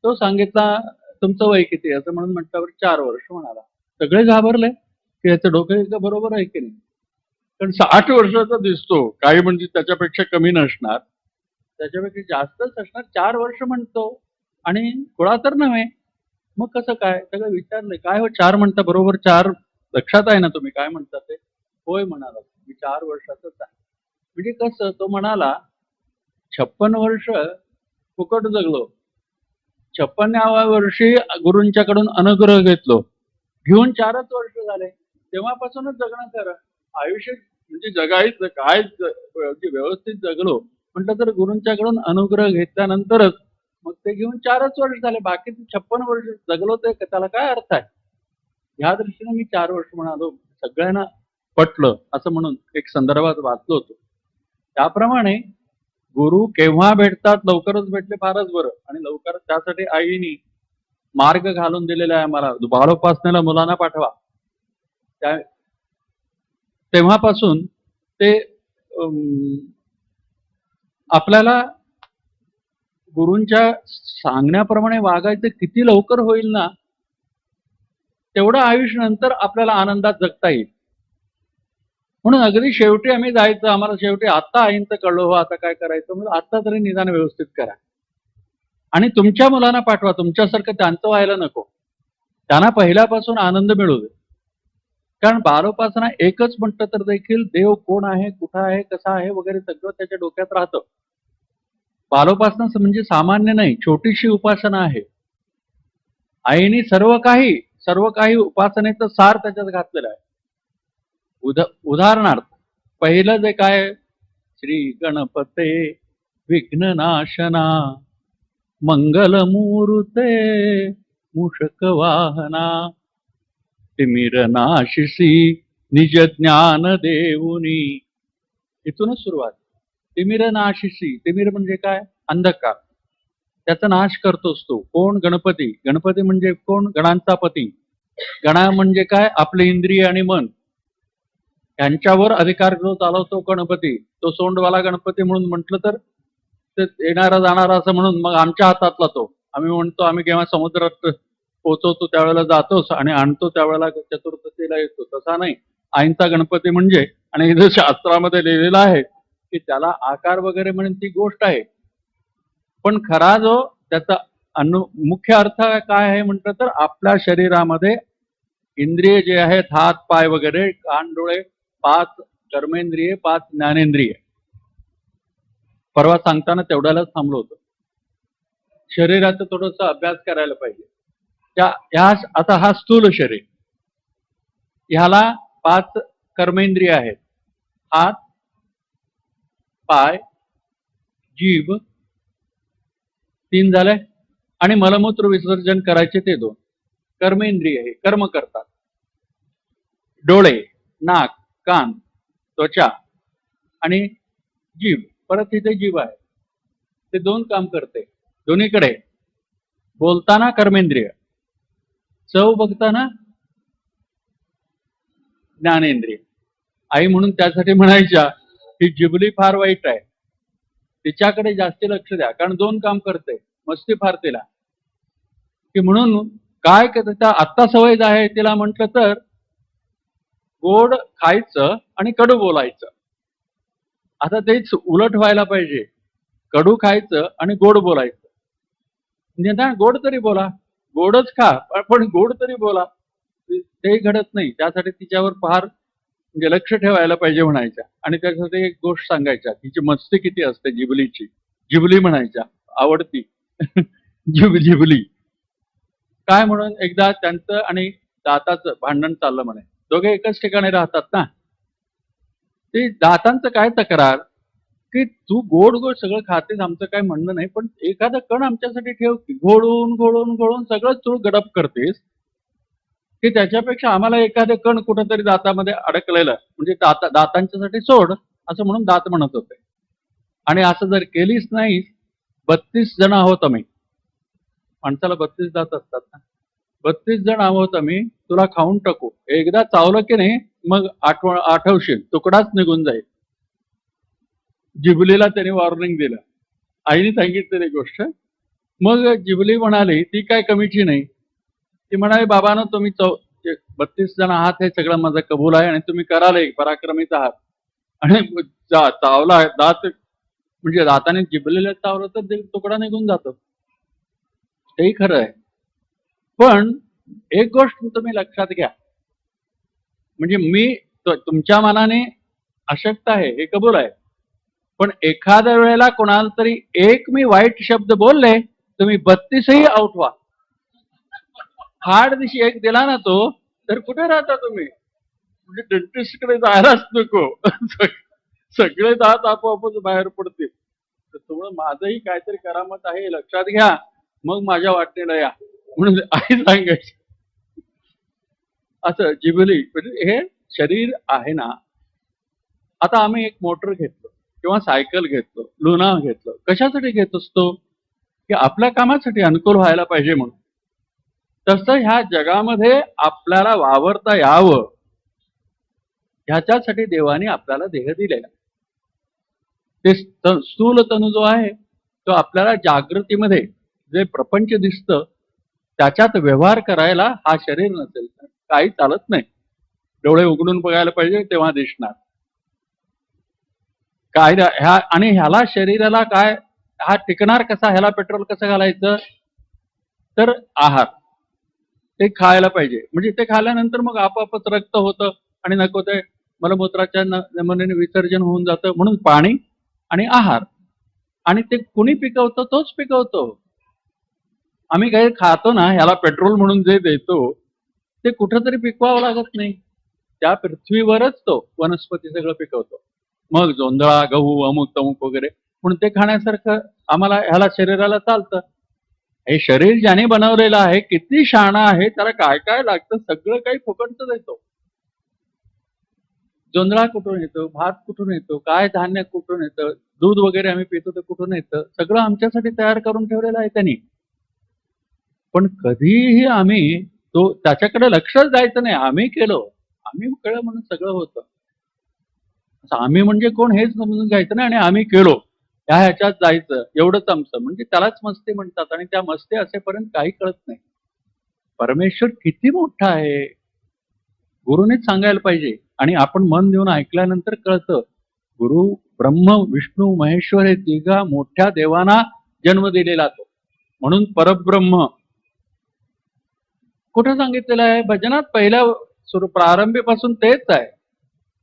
तो सांगितला, तुमचं वय किती? असं म्हणून म्हटल्यावर 4 वर्ष म्हणाला. सगळे घाबरले, की याचं डोकं एकदा बरोबर आहे की नाही? कारण 60 वर्षाचा दिसतो. काही म्हणजे त्याच्यापेक्षा कमी नसणार. त्याच्यापेक्षा जास्तच असणार. 4 वर्ष म्हणतो आणि थोडा तर नव्हे. मग कसं काय? सगळं विचारलंय. काय हो 4 म्हणता बरोबर 4 लक्षात आहे ना तुम्ही काय म्हणता ते? होय म्हणाला. मी 4 वर्षाचाच आहे. म्हणजे कसं तो म्हणाला 56 वर्ष फुकट जगलो. 56व्या वर्षी गुरूंच्याकडून अनुग्रह घेतलो. घेऊन 4च वर्ष झाले. तेव्हापासूनच जगणं खरं. आयुष्य म्हणजे जगायचं काय म्हणजे व्यवस्थित जगलो म्हटलं तर गुरूंच्याकडून अनुग्रह घेतल्यानंतरच. मग ते घेऊन 4च वर्ष झाले. बाकीचे 56 वर्ष जगलो ते त्याला काय अर्थ आहे? ह्या दृष्टीने मी 4 वर्ष म्हणालो. सगळ्यांना पटलं असं म्हणून एक संदर्भात वाचलो होतो. त्याप्रमाणे गुरु केव्हा भेटतात? लवकरच भेटले फारच बरं. आणि लवकरच त्यासाठी आईनी मार्ग घालून दिलेला आहे आम्हाला. बालोपासनेला मुलांना पाठवा. त्या तेव्हापासून ते आपल्याला गुरूंच्या सांगण्याप्रमाणे वागायचं किती लवकर होईल ना, तेवढं आयुष्य नंतर आपल्याला आनंदात जगता येईल. म्हणून अगदी शेवटी आम्ही जायचं. आम्हाला शेवटी आता आईंचं कळलं हो आता काय करायचं. म्हणून आता तरी निदान व्यवस्थित करा. आणि तुमच्या मुलांना पाठवा. तुमच्यासारखं त्यांचं व्हायला नको. त्यांना पहिल्यापासून आनंद मिळू दे. कारण बालोपासना एकच म्हटलं तर देखील देव कोण आहे, कुठं आहे, कसा आहे वगैरे सगळं त्याच्या डोक्यात राहतं. बालोपासना म्हणजे सामान्य नाही, छोटीशी उपासना आहे. आईने सर्व काही उपासनेचं सार त्याच्यात घातलेलं आहे. उदाहरणार्थ पहिलं जे काय श्री गणपते विघ्ननाशना मंगलमूर्ते मूषक वाहना तिमिरनाशिसी निज ज्ञान देऊनी. इथूनच सुरुवात. तिमिरनाशिसी. तिमिर म्हणजे काय? अंधकार. त्याचा नाश करतोस तो. कोण? गणपती. गणपती म्हणजे कोण? गणांचा पती. गणा म्हणजे काय? आपले इंद्रिय आणि मन. त्यांच्यावर अधिकार जो चालवतो गणपती. तो सोंडवाला गणपती म्हणून म्हटलं तर ते येणारा जाणारा असं म्हणून मग आमच्या हातातला तो. आम्ही म्हणतो आम्ही केव्हा समुद्रात पोचवतो त्यावेळेला जातोच आणि आणतो त्यावेळेला चतुर्थीला येतो. तसा नाही. आईंचा गणपती म्हणजे. आणि इथं शास्त्रामध्ये लिहिलेलं आहे की त्याला आकार वगैरे म्हणून ती गोष्ट आहे. पण खरा जो त्याचा मुख्य अर्थ काय आहे म्हटलं तर आपल्या शरीरामध्ये इंद्रिय जे आहेत हात पाय वगैरे कान डोळे 5 कर्मेंद्रिय 5 ज्ञानेंद्रिय. परवा सांगताना तेवढ्यालाच थांबलो होतो. शरीराचा थोडासा अभ्यास करायला पाहिजे. आता हा स्थूल शरीर. ह्याला 5 कर्मेंद्रिय आहेत. हात, पाय, जीभ 3 झाले आणि मलमूत्र विसर्जन करायचे ते 2. कर्मेंद्रिय हे कर्म करतात. डोळे, नाक, कान त्वचा आणि जीभ, परत इथे जीभ आहे, ते दोन काम करते दोन्हीकडे. बोलताना कर्मेंद्रिय, चव बघताना ज्ञानेंद्रिय. आई म्हणून त्यासाठी म्हणायच्या ही जिबली फार वाईट आहे, तिच्याकडे जास्ती लक्ष द्या, कारण दोन काम करते, मस्ती फार तिला. की म्हणून काय करता आत्ता सवय आहे तिला म्हटलं तर गोड खायचं आणि कडू बोलायचं. आता तेच उलट व्हायला पाहिजे, कडू खायचं आणि गोड बोलायचं. निदान गोड तरी बोला, गोडच खा पण गोड तरी बोला. ते घडत नाही. त्यासाठी तिच्यावर फार म्हणजे लक्ष ठेवायला पाहिजे म्हणायच्या. आणि त्यासाठी एक गोष्ट सांगायच्या, तिची मस्ती किती असते जिबलीची. जिबली म्हणायच्या, आवडती. जिबली काय म्हणून एकदा त्यांचं आणि दाताचं भांडण चाललं म्हणे. दोघे एकाच ठिकाणी राहतात ना. ते दातांचं काय तक्रार की तू गोड गोड सगळं खातेस, आमचं काय म्हणणं नाही, पण एखादा कण आमच्यासाठी ठेव की. घोळून घोळून घोळून सगळं तू गडप करतेस की त्याच्यापेक्षा आम्हाला एखादं कण कुठंतरी दातामध्ये अडकलेलं म्हणजे दातांच्यासाठी सोड, असं म्हणून दात म्हणत होते. आणि असं जर केलीच नाही, 32 जण आहोत आम्ही. माणसाला 32 दात असतात ना. 32 जण आहोत आम्ही, तुला खाऊन टाकू. एकदा चावलं की नाही मग आठवशील, तुकडाच निघून जाईल. जिबलीला त्याने वॉर्निंग दिलं. आईने सांगितलेली गोष्ट. मग जिबली म्हणाली, ती काय कमीची नाही. ती म्हणाली, बाबांनो तुम्ही 32 जण आहात हे सगळं माझं कबूल आहे आणि तुम्ही कराल, एक पराक्रमीच आहात. आणि चावला दात म्हणजे दाताने जिबलीला चावलं तर तुकडा निघून जातो. तेही खरं आहे. पण एक गोष्ट तुम्ही लक्षात घ्या, म्हणजे मी तुमच्या मनाने अशक्त आहे हे कबूल आहे, पण एखाद्या वेळेला कोणाला तरी एक मी वाईट शब्द बोलले, तुम्ही 32ही आउट व्हा. हार्ड दिवशी एक दिला ना तो, तर कुठे राहता तुम्ही? म्हणजे डेंटिस्टकडे जायलाच नको. सगळे दात आपोआपच बाहेर पडतील. तर तुम्हाला माझंही काहीतरी करामत आहे हे लक्षात घ्या, मग माझ्या वाटणीला या म्हणून आई सांगायची. असं जिबली म्हणजे हे शरीर आहे ना. आता आम्ही एक मोटर घेतलो किंवा सायकल घेतलो, लुना घेतलो, कशासाठी घेत असतो की आपल्या कामासाठी अनुकूल व्हायला पाहिजे म्हणून. तसं ह्या जगामध्ये आपल्याला वावरता यावं ह्याच्यासाठी देवाने आपल्याला देह दिलेला. ते स्थूल तनु जो आहे तो आपल्याला जागृतीमध्ये जे प्रपंच दिसतं त्याच्यात व्यवहार करायला हा शरीर नसेल तर काही चालत नाही. डोळे उघडून बघायला पाहिजे तेव्हा दिसणार काय. ह्या आणि ह्याला शरीराला काय, हा टिकणार कसा, ह्याला पेट्रोल कसं घालायचं, तर आहार. ते खायला पाहिजे, म्हणजे ते खाल्ल्यानंतर मग आपोआपच रक्त होतं आणि नको ते मलमूत्राच्या नमुन्याने विसर्जन होऊन जातं. म्हणून पाणी आणि आहार. आणि ते कुणी पिकवतो, तोच पिकवतो. आम्ही काही खातो ना, ह्याला पेट्रोल म्हणून जे देतो ते कुठंतरी पिकवावं लागत नाही. त्या पृथ्वीवरच तो वनस्पती सगळं पिकवतो. मग जोंधळा, गहू, अमुक तमुक वगैरे, म्हणून ते खाण्यासारखं आम्हाला ह्याला शरीराला चालतं. हे शरीर ज्याने बनवलेलं आहे किती शहाणा आहे, त्याला काय काय लागतं सगळं काही फुकटच देतो. जोंधळा कुठून येतो, भात कुठून येतो, काय धान्य कुठून येतं, दूध वगैरे आम्ही पितो ते कुठून येतं, सगळं आमच्यासाठी तयार करून ठेवलेलं आहे त्यांनी. पण कधीही आम्ही तो त्याच्याकडे लक्षच द्यायचं नाही. आम्ही केलं, आम्ही केलं म्हणून सगळं होतं. आम्ही म्हणजे कोण हेच समजून घ्यायचं नाही आणि आम्ही केलो ह्याच्यात जायचं एवढंच आमचं, म्हणजे त्यालाच मस्ती म्हणतात. आणि त्या मस्ती असेपर्यंत काही कळत नाही परमेश्वर किती मोठा आहे. गुरुनेच सांगायला पाहिजे आणि आपण मन देऊन ऐकल्यानंतर कळतं. गुरु ब्रह्म विष्णू महेश्वर हे तिघा मोठ्या देवांना जन्म दिलेला तो, म्हणून परब्रह्म कुठं सांगितलेलं आहे भजनात. पहिल्या प्रारंभीपासून तेच आहे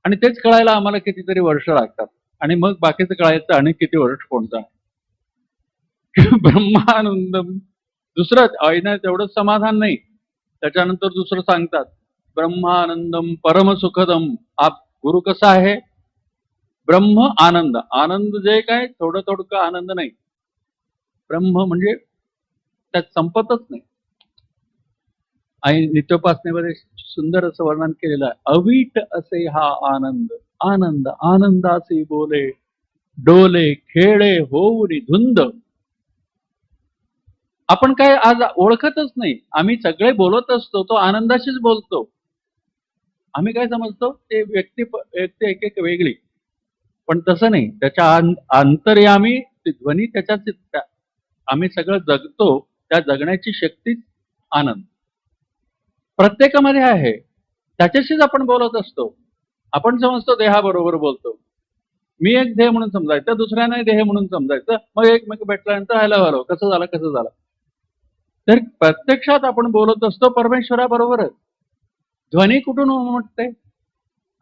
आणि तेच कळायला आम्हाला कितीतरी वर्ष लागतात. आणि मग बाकीचं कळायचं आणि किती वर्ष कोणतं. ब्रह्मानंदम. दुसरं आईनं तेवढंच समाधान नाही, त्याच्यानंतर दुसरं सांगतात ब्रह्मानंदम परम सुखदम. गुरु कसा आहे, ब्रह्म आनंद. आनंद जे काय थोडं थोडकं आनंद नाही, ब्रह्म म्हणजे त्यात संपतच नाही. आणि नित्योपासनेमध्ये सुंदर असं वर्णन केलेलं आहे, अवीट असे हा आनंद. आनंद आनंदासी बोले, डोले खेळे होऊनी धुंद. आपण काय आज ओळखतच नाही. आम्ही सगळे बोलत असतो, तो आनंदाशीच बोलतो. आम्ही काय समजतो ते व्यक्ती एक एक वेगळी, पण तसं नाही. त्याच्या अंतर्यामी ते ध्वनी त्याच्यात आम्ही सगळं जगतो, त्या जगण्याची शक्तीच आनंद प्रत्येकामध्ये आहे. त्याच्याशीच आपण बोलत असतो. आपण समजतो देहाबरोबर बोलतो. मी एक देह म्हणून समजायचं, दुसऱ्याने देह म्हणून समजायचं, मग एकमेक भेटल्यानंतर हॅलो हॅलो कसं झालं कसं झालं. तर प्रत्यक्षात आपण बोलत असतो परमेश्वराबरोबरच. ध्वनी कुठून उमटते?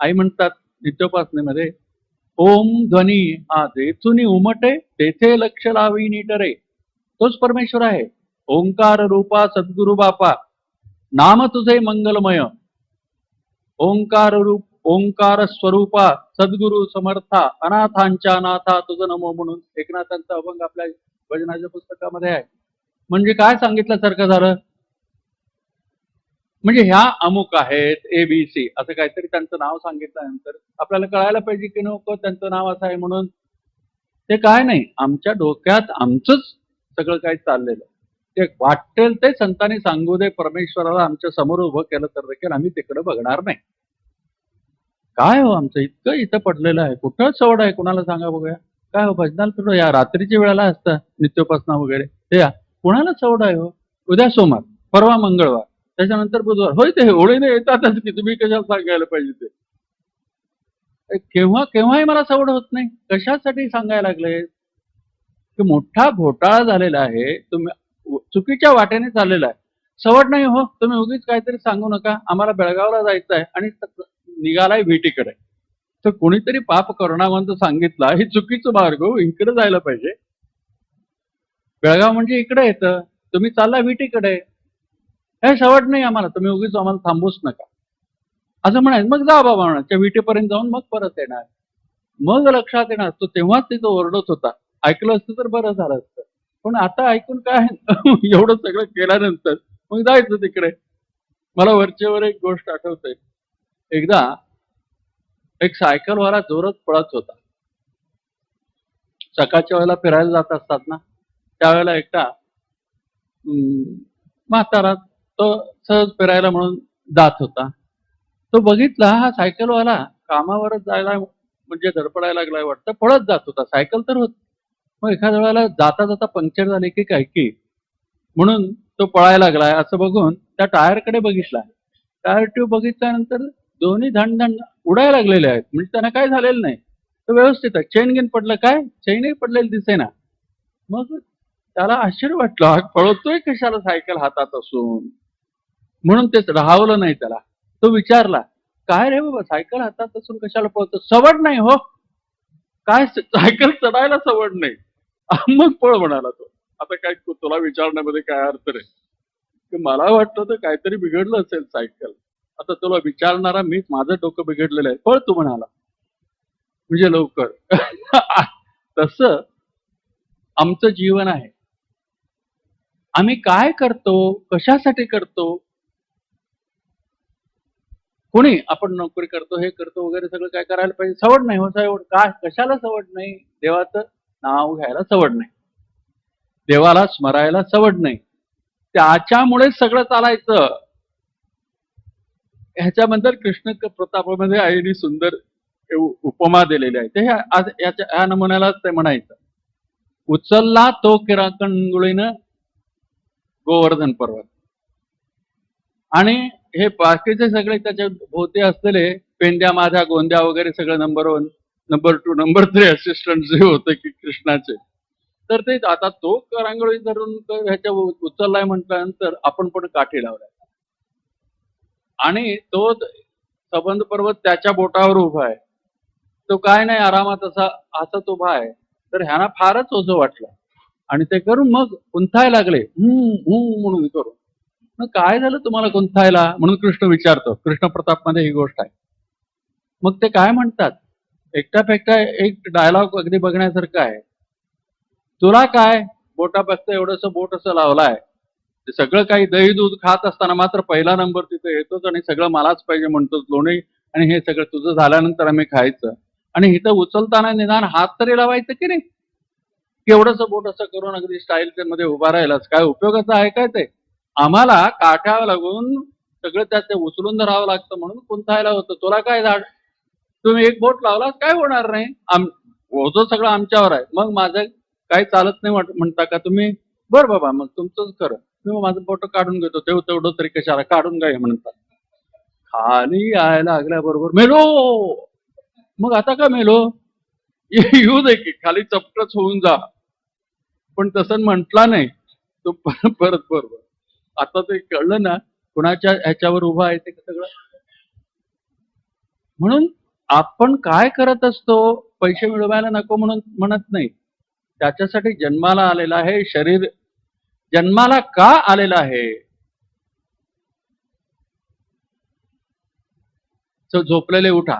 आई म्हणतात नित्योपासनेमध्ये, ओम ध्वनी हा जेथुनी उमटे तेथे लक्ष लावी नीटरे. तोच परमेश्वर आहे. ओंकार रूपा सद्गुरु बापा, नाम तुझे मंगलमय. ओंकार रूप ओंकार स्वरूपा सद्गुरु समर्था, अनाथांच्या नाथा तुझ नमो म्हणून एकनाथांचा अभंग आपल्या भजनाच्या पुस्तकामध्ये आहे. म्हणजे काय सांगितल्यासारखं झालं? म्हणजे ह्या अमुक आहेत ABC असं काहीतरी त्यांचं नाव सांगितल्यानंतर आपल्याला कळायला पाहिजे की नको त्यांचं नाव असं आहे म्हणून. ते काय नाही, आमच्या डोक्यात आमचंच सगळं काही चाललेलं. ते वाटेल ते संतांनी सांगू दे, परमेश्वराला आमच्या समोर उभं केलं तर देखील आम्ही तिकडे बघणार नाही. काय हो आमचं इतकं इथं पडलेलं आहे, कुठं सवड आहे कुणाला सांगा बघूया. काय हो भजनाला तर या रात्रीच्या वेळेला असतं नित्योपासना वगैरे, ते या कुणाला सवड आहे हो. उद्या सोमवार, परवा मंगळवार, त्याच्यानंतर बुधवार, होय ते ओळीने येतातच की, तुम्ही कशाला सांगायला पाहिजे ते. केव्हाही मला सवड होत नाही. कशासाठी सांगायला लागले की मोठा घोटाळा झालेला आहे, तुम्ही चुकीच्या वाटेने चाललेला आहे. सवड नाही हो, तुम्ही उगीच काहीतरी सांगू नका. आम्हाला बेळगावला जायचं आहे आणि निघालाय विटीकडे. तर कोणीतरी पाप करुणावंत सांगितला हे चुकीचं मार्ग हो, इकडे जायला पाहिजे. बेळगाव म्हणजे इकडे येतं, तुम्ही चालला विटीकडे. हे सवड नाही आम्हाला, तुम्ही उगीच आम्हाला थांबूच नका असं म्हणायचं. मग जा बाबा म्हणायच्या विटेपर्यंत जाऊन मग परत येणार. मग लक्षात येणार तो तेव्हाच तिथं ओरडत होता. ऐकलं असतं तर बरं झालं असतं. पण आता ऐकून काय एवढं सगळं केल्यानंतर मग जायचं तिकडे. मला वरचेवर एक गोष्ट आठवते. एकदा एक सायकलवाला जोरात पळत होता. सकाळच्या वेळेला फिरायला जात असतात ना, त्यावेळेला एकटा म्हातारा तो सहज फिरायला म्हणून जात होता. तो बघितला हा सायकलवाला कामावरच जायला म्हणजे धडपडायला लागलाय वाटतं, पळत जात होता. सायकल तर होती. मग एखाद्या वेळेला जाता जाता पंक्चर झाली की काय की म्हणून तो पळायला लागलाय असं बघून त्या टायरकडे बघितला. टायर ट्यूब बघितल्यानंतर दोन्ही धड उडायला लागलेले आहेत. म्हणजे त्यांना काय झालेलं नाही. तो व्यवस्थित आहे. चेन गिन पडलं काय? चेनही पडलेली दिसेना. मग त्याला आश्चर्य वाटलं, हा पळतोय कशाला सायकल हातात असून. म्हणून तेच राहवलं नाही त्याला. तो विचारला, काय रे बाबा सायकल हातात असून कशाला पळतो? सवड नाही हो. काय सायकल चढायला सवड नाही. मग पळ म्हणाला तो. आता काय तुला विचारण्यामध्ये काय अर्थ रे? की मला वाटलं तर काहीतरी बिघडलं असेल सायकल. आता तुला विचारणारा मीच, माझं डोकं बिघडलेलं आहे. पळ तू म्हणाला. म्हणजे लवकर. तसं आमचं जीवन आहे. आम्ही काय करतो, कशासाठी करतो? कोणी आपण नोकरी करतो, हे करतो वगैरे सगळं काय करायला पाहिजे. सवड नाही हो. सवड काय? कशाला सवड नाही? देवाचं नाव घ्यायला सवड नाही. देवाला स्मरायला सवड नाही. त्याच्यामुळे सगळं चालायचं. ह्याच्याबद्दल कृष्ण प्रतापामध्ये आईने सुंदर उपमा दिलेली आहे. ते ह्या नमुन्यालाच ते म्हणायचं. उचलला तो किराकंगुळीनं गोवर्धन पर्वत. आणि हे बाकीचे सगळे त्याच्या भोवती असलेले पेंड्या माझ्या गोंद्या वगैरे सगळं नंबर 1, नंबर 2, नंबर 3 असिस्टंट जे होते की कृष्णाचे, तर ते आता तो करांगोळी धरून ह्याच्या उचललाय म्हटल्यानंतर आपण पण काठी लावलाय. आणि तो सबंध पर्वत त्याच्या बोटावर उभा आहे. तो काय नाही आरामात असा हसत उभा आहे. तर ह्यांना फारच ओझं वाटलं आणि ते करून मग गुंथायला लागले. म्हणून करून. मग काय झालं तुम्हाला गुंथायला म्हणून कृष्ण विचारतो. कृष्ण प्रतापमध्ये ही गोष्ट आहे. मग ते काय म्हणतात, एकट्यापेक्षा एक डायलॉग अगदी बघण्यासारखं आहे. तुला काय बोटापेक्षा एवढंसं बोट असं लावलाय. ते सगळं काही दही दूध खात असताना मात्र पहिला नंबर तिथे येतोच आणि सगळं मलाच पाहिजे म्हणतोच. लोणी आणि हे सगळं तुझं झाल्यानंतर आम्ही खायचं. आणि इथं उचलताना निदान हात तरी लावायचं की नाही? केवढंसं बोट असं करून अगदी स्टाईल मध्ये उभा राहिलास, काय उपयोगाचं आहे काय ते? आम्हाला काठ्यावर लागून सगळं त्यात ते उचलून धरावं लागतं म्हणून कुंथायला होतं. तुला काय झाड, तुम्ही एक बोट लावलास काय होणार नाही, ओझं सगळं आमच्यावर आहे. मग माझं काही चालत नाही म्हणता का तुम्ही? बर बाबा, मग तुमचंच खरं, मी माझं बोट काढून घेतो, तेवढं तरी कशाला काढून काय म्हणतात. खाली यायला लागल्याबरोबर मेलो. मग आता का मेलो? येऊ दे की खाली चपटच होऊन जा. पण तसं म्हटला नाही तो परत बरोबर. आता ते कळलं ना कुणाच्या ह्याच्यावर उभा आहे ते सगळं. म्हणून आपण काय करत असतो, पैसे मिळवायला नको म्हणून म्हणत नाही, त्याच्यासाठी जन्माला आलेला आहे. शरीर जन्माला का आलेला आहे? झोपलेले उठा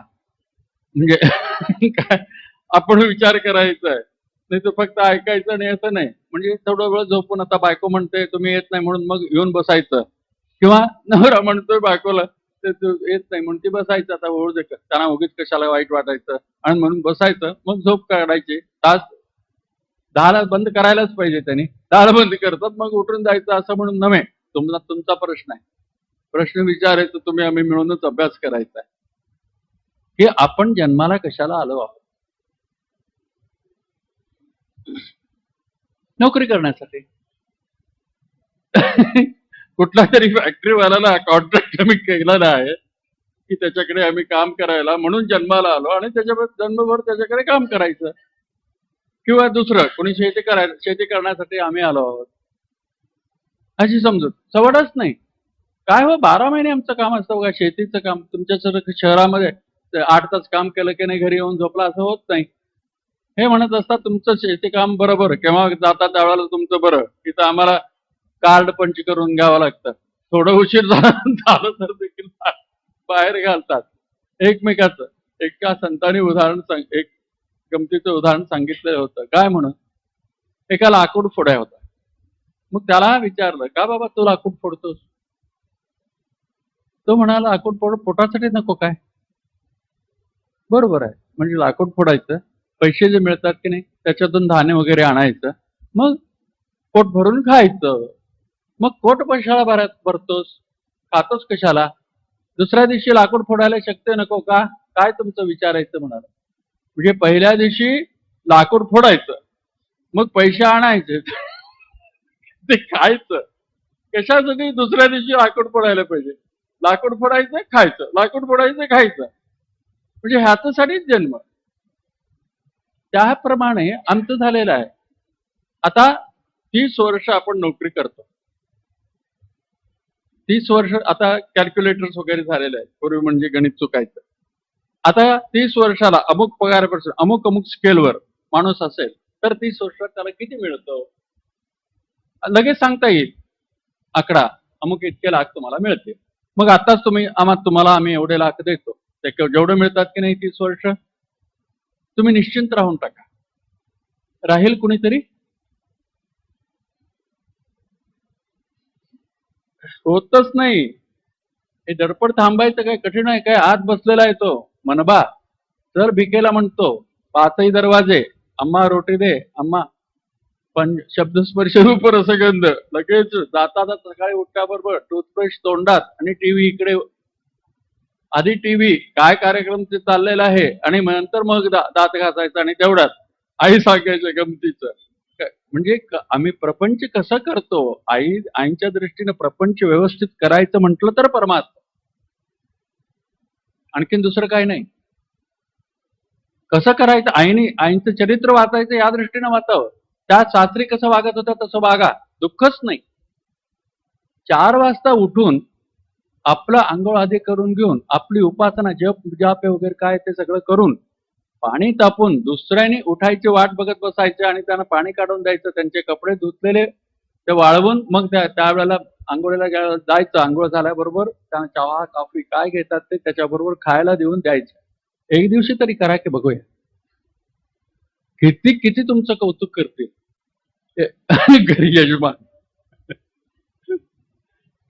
म्हणजे काय आपण विचार करायचा आहे, नाही तर फक्त ऐकायचं नाही असं नाही. म्हणजे थोडा वेळ झोपून, आता बायको म्हणते तुम्ही येत नाही म्हणून मग येऊन बसायचं, किंवा नवरा म्हणतोय बायकोला ते येत नाही म्हणून ती बसायचं. आता ओढ दे, त्यांना उगीच कशाला वाईट वाटायचं आणि म्हणून बसायचं. मग झोप काढायची. तास 10ला बंद करायलाच पाहिजे त्यांनी. 10ला बंद करतात मग उठून जायचं असं म्हणून नव्हे. तुमचा प्रश्न आहे, प्रश्न विचारायचं तुम्ही, आम्ही मिळूनच अभ्यास करायचा आहे की आपण जन्माला कशाला आलो आहोत. नोकरी करण्यासाठी. कुठला तरी फॅक्टरीवाल्याला कॉन्ट्रॅक्ट आम्ही केलेला आहे की त्याच्याकडे आम्ही काम करायला म्हणून जन्माला आलो आणि त्याच्यावर जन्मभर त्याच्याकडे काम करायचं. किंवा दुसरं कोणी शेती करण्यासाठी आम्ही आलो आहोत अशी समजूत. सवडच नाही काय हो. 12 महिने आमचं काम असतं बघा शेतीचं काम. तुमच्या शहरामध्ये 8 तास काम केलं की नाही घरी येऊन झोपला असं होत नाही. हे म्हणत असतात तुमचं शेती काम बरोबर, केव्हा जाता त्यावेळेला तुमचं बरं. इथं आम्हाला कार्ड पंच करून घ्यावं लागतं. थोडं उशीर झालं तर देखील बाहेर घालतात एकमेकाचं. एका संतांनी एक गमतीचं उदाहरण सांगितलं होतं. काय म्हणून, एका लाकूड फोड्या होता. मग त्याला विचारलं का बाबा तू लाकूड फोडतोस? तो म्हणाला लाकूड पोटासाठी नको काय? बरोबर आहे. म्हणजे लाकूड फोडायचं, पैसे जे मिळतात की नाही त्याच्यातून धान्य वगैरे आणायचं, मग पोट भरून खायचं. मग पोट कशाला भरतोस, खातोस कशाला? दुसऱ्या दिवशी लाकूड फोडायला शक्य नको का? काय तुमचं विचारायचं म्हणाला. म्हणजे पहिल्या दिवशी लाकूड फोडायचं, मग पैसे आणायचे ते खायचं. कशासाठी दुसऱ्या दिवशी लाकूड फोडायला पाहिजे? लाकूड फोडायचं खायचं, लाकूड फोडायचं खायचं. म्हणजे ह्याच्यासाठीच जन्म. त्याप्रमाणे आमचं झालेलं आहे. आता 30 वर्ष आपण नोकरी करतो. 30 वर्ष आता कॅल्क्युलेटर्स वगैरे झालेले आहेत. पूर्वी म्हणजे गणित चुकायचं. आता 30 वर्षाला अमुक पगारापासून अमुक स्केलवर माणूस असेल तर 30 वर्षात त्याला किती मिळतं लगेच सांगता येईल आकडा. अमुक इतके लाख तुम्हाला मिळते. मग आताच तुम्हाला आम्ही एवढे लाख देतो. ते जेवढं मिळतात की नाही 30 वर्ष तुम्ही निश्चिंत राहून टाका. राहील कुणीतरी? होतच नाही. हे धडपड थांबायचं काय कठीण आहे काय? आत बसलेला आहे तो मनबा. तर भिकेला म्हणतो 5ही दरवाजे, अम्मा रोटी दे अम्मा. पण शब्दस्पर्श रूप रसगंध. लगेच जाता सकाळी उठल्याबरोबर टूथपेस्ट तोंडात आणि टीव्ही इकडे. आधी टीव्ही काय कार्यक्रम ते चाललेला आहे आणि नंतर मग दात घासायचा आणि तेवढ्यात आई सांगायचं गमतीचं. म्हणजे आम्ही प्रपंच कसं करतो, आईच्या दृष्टीने प्रपंच व्यवस्थित करायचं म्हटलं तर परमात्मा, आणखीन दुसरं काय नाही. कसं करायचं, आईचं चरित्र वाचायचं या दृष्टीने वाचावं. त्या सासरी कसं वागत होत्या तसं वागा, दुःखच नाही. 4 वाजता उठून आपलं आंघोळ आधी करून घेऊन आपली उपासना जप जाप वगैरे काय ते सगळं करून पाणी तापून दुसऱ्याने उठायची वाट बघत बसायचे आणि त्यांना पाणी काढून द्यायचं. त्यांचे कपडे धुतलेले ते वाळवून मग त्यावेळेला आंघोळीला जायचं. आंघोळ झाल्याबरोबर त्यांना चहा कॉफी काय घेतात ते त्याच्याबरोबर खायला देऊन द्यायचं. एक दिवशी तरी करा की बघूया किती किती तुमचं कौतुक करतील घरी यजमान.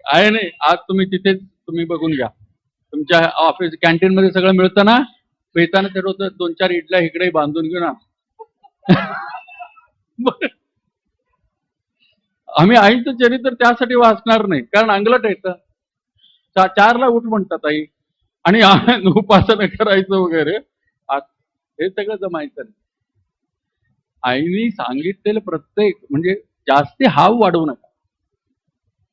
आहे नाही आज तुम्ही तिथेच तुम्ही बघून घ्या. तुमच्या ऑफिस कॅन्टीन मध्ये सगळं मिळतं ना, येताना ते रोज 2-4 इडल्या इकडे बांधून घेऊन आम्ही आईचं चरित्र त्यासाठी वाचणार नाही, कारण अंगलट येतं. 4ला उठ म्हणतात आई आणि उपासना करायचं वगैरे. हे सगळं जमायचं नाही. आईने सांगितलेलं प्रत्येक म्हणजे जास्ती हाव वाढवू नका,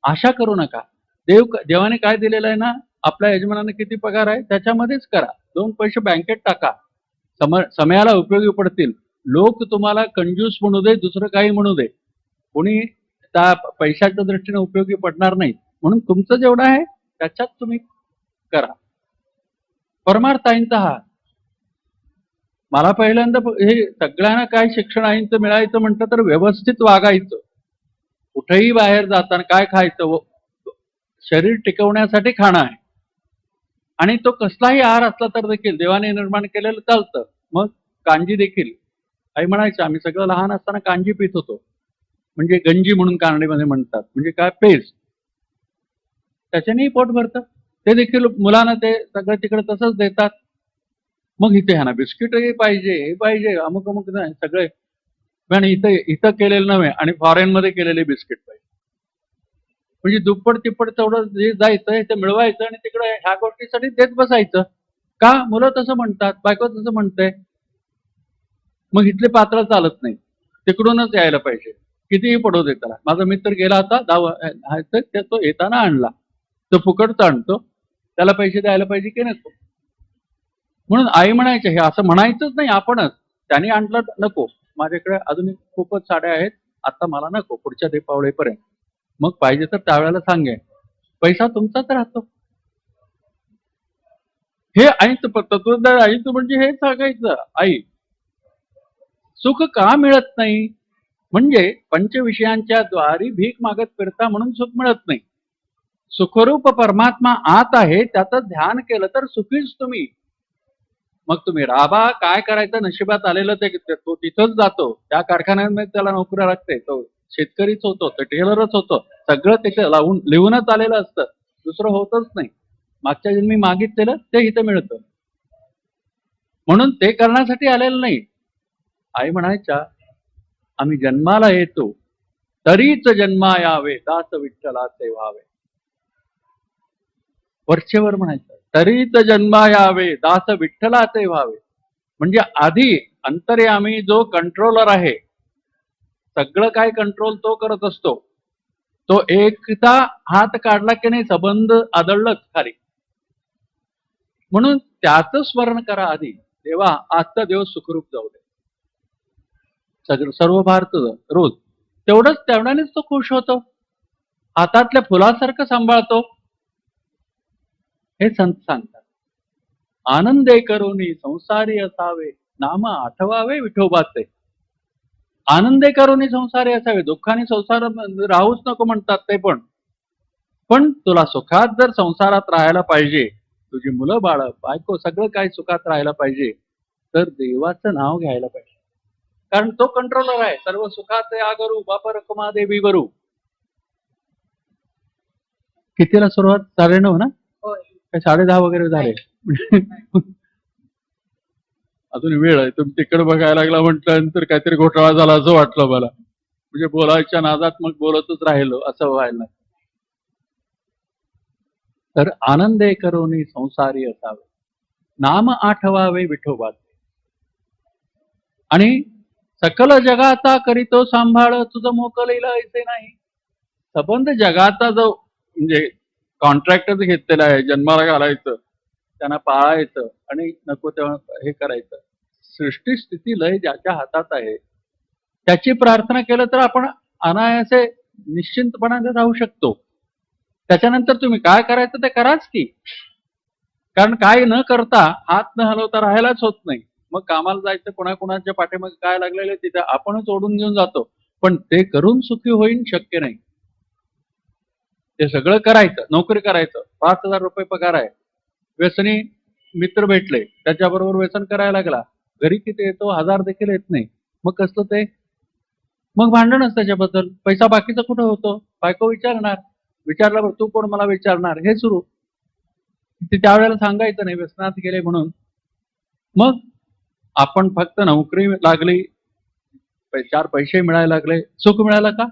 आशा करू नका. देवाने काय दिलेलं आहे ना, आपल्या यजमानाने किती पगार आहे त्याच्यामध्येच करा. 2 पैसे बँकेत टाका, समयाला उपयोगी पडतील. लोक तुम्हाला कंजूस म्हणू दे, दुसरं काही म्हणू दे, कोणी त्या पैशाच्या दृष्टीने उपयोगी पडणार नाही. म्हणून तुमचं जेवढं आहे त्याच्यात तुम्ही करा. परमार्थ आईंचा हा. मला पहिल्यांदा हे सगळ्यांना काय शिक्षण आईंचं मिळायचं म्हटलं तर व्यवस्थित वागायचं, कुठेही बाहेर जाताना काय खायचं, शरीर टिकवण्यासाठी खाणं आहे. आणि तो कसलाही आहार असला तर देखील देवाने निर्माण केलेलं चालतं. मग कांजी देखील आई म्हणायचं, आम्ही सगळं लहान असताना कांजी पित होतो, म्हणजे गंजी म्हणून कानडीमध्ये म्हणतात, म्हणजे काय पेज, त्याच्यानेही पोट भरतं. ते देखील मुलांना ते सगळं तिकडे तसंच देतात. मग इथे ह्याना बिस्किटही पाहिजे, हे पाहिजे, अमुक अमुक नाही सगळे, पण इथं इथं केलेलं नव्हे आणि फॉरेन मध्ये केलेले बिस्किट पाहिजे. म्हणजे दुप्पट तिप्पट तेवढं जे जायचं ते मिळवायचं आणि तिकडे ह्या गोष्टीसाठी देत बसायचं. का? मुलं तसं म्हणतात, बायको तसं म्हणते. मग इथले पात्र चालत नाही, तिकडूनच यायला पाहिजे, कितीही पडू दे त्याला. माझा मित्र गेला होता तो येताना आणला, तो फुकटचा आणतो, त्याला पैसे द्यायला पाहिजे की नको. म्हणून आई म्हणायचे, हे असं म्हणायचंच नाही आपणच, त्याने आणलं नको, माझ्याकडे अजून खूपच साड्या आहेत, आता मला नको, पुढच्या दीपावळीपर्यंत. मग पाहिजे तर त्यावेळेला सांगे, पैसा तुमचाच राहतो. हे आईचं तत्वज्ञान, आईचं म्हणजे हे सांगायचं, आई सुख का मिळत नाही, म्हणजे पंचविषयांच्या द्वारी भीक मागत फिरता म्हणून सुख मिळत नाही. सुखरूप परमात्मा आत आहे, त्याचं ध्यान केलं तर सुखीच तुम्ही. मग तुम्ही राबा, काय करायचं नशिबात आलेलं ते तो तिथंच जातो, त्या कारखान्यामध्ये त्याला नोकरी लागते, तो शेतकरीच होतो, तो टेलरच होतो, सगळं त्याचं लावून लिहूनच आलेलं असतं, दुसरं होतच नाही. मागच्या जन्मी मागितलेलं ते इथं मिळतं, म्हणून ते करण्यासाठी आलेलं नाही. आई म्हणायच्या, आम्ही जन्माला येतो तरीच जन्मा यावे, दास विठ्ठलाचे व्हावे. वरचेवर म्हणायचं, तरीच जन्मा यावे, दास विठ्ठलाचे व्हावे. म्हणजे आधी अंतर्यामी जो कंट्रोलर आहे, सगळं काय कंट्रोल तो करत असतो, तो एकदा हात काढला की नाही संबंध आदळलंच खाली. म्हणून त्याचं स्मरण करा आधी, देवा आजचा दिवस सुखरूप जाऊ दे, सगळं सर्व भारत रोज तेवढ्यानेच तो खुश होतो, हातातल्या फुलासारखं सांभाळतो. हे संत सांगतात, आनंदे करुणी संसारी असावे, नाम आठवावे विठोबाचे. आनंदे करुणी संसारी असावे, दुःखाने संसार राहूच नको म्हणतात ते पण तुला सुखात जर संसारात राहायला पाहिजे, तुझी मुलं बाळ बायको सगळं काही सुखात राहायला पाहिजे, तर देवाचं नाव घ्यायला पाहिजे, कारण तो कंट्रोलर आहे. सर्व सुखाचे आगरू बाप रखुमा देवी वरू. कितीला सुरुवात? 9:30 ना, 10:30 वगैरे झाले. अजून वेळ आहे. तुम्ही तिकडे बघायला लागला म्हटल्यानंतर काहीतरी घोटाळा झाला असं वाटलं मला, म्हणजे बोलायच्या नादात मग बोलतच राहिलो असं व्हायला. तर आनंदे करुणी संसारी असावे, नाम आठवावे विठोबाचे. आणि सकल जगाचा करीतो सांभाळ, तुझं मोकलीला ऐसे नाही. संबंध जगाचा जो म्हणजे कॉन्ट्रॅक्टच घेतलेला आहे, जन्माला घालायचं, त्यांना पाळायचं आणि नको तेव्हा हे करायचं. सृष्टी स्थिती लय ज्याच्या हातात आहे, त्याची प्रार्थना केलं तर आपण अनायासे निश्चिंतपणाने राहू शकतो. त्याच्यानंतर तुम्ही काय करायचं ते कराच की, कारण काय न करता, हात न हलवता राहायलाच होत नाही. मग कामाला जायचं, कोणाकोणाच्या पाठीमागे काय लागलेलं तिथे आपणच ओढून घेऊन जातो, पण ते करून सुखी होईन शक्य नाही. ते सगळं करायचं, नोकरी करायचं, 5,000 रुपये पगार आहे, व्यसनी मित्र भेटले, त्याच्याबरोबर व्यसन करायला लागला, घरी किती येतो 1000 देखील येत नाही, मग कसलं ते, मग भांडणच त्याच्याबद्दल. पैसा बाकीचा कुठं होतो, बायको विचारणार, विचारल्यावर तू कोण मला विचारणार, हे सुरू. ते त्यावेळेला सांगायचं नाही व्यसनात गेले म्हणून. मग आपण फक्त नोकरी लागली, 4 पैसे मिळायला लागले, सुख मिळालं का?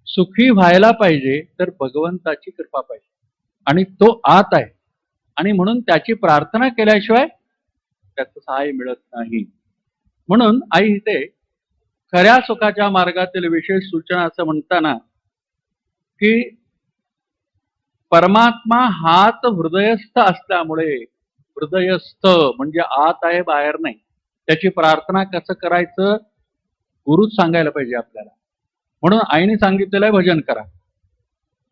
सुखी व्हायला पाहिजे तर भगवंताची कृपा पाहिजे आणि तो आत आहे आणि म्हणून त्याची प्रार्थना केल्याशिवाय त्याचं सहाय्य मिळत नाही. म्हणून आई इथे खऱ्या सुखाच्या मार्गातील विशेष सूचना असं म्हणताना की परमात्मा हाच हृदयस्थ असल्यामुळे, हृदयस्थ म्हणजे आत आहे बाहेर नाही, त्याची प्रार्थना कसं करायचं गुरुच सांगायला पाहिजे आपल्याला. म्हणून आईने सांगितलेलं आहे भजन करा,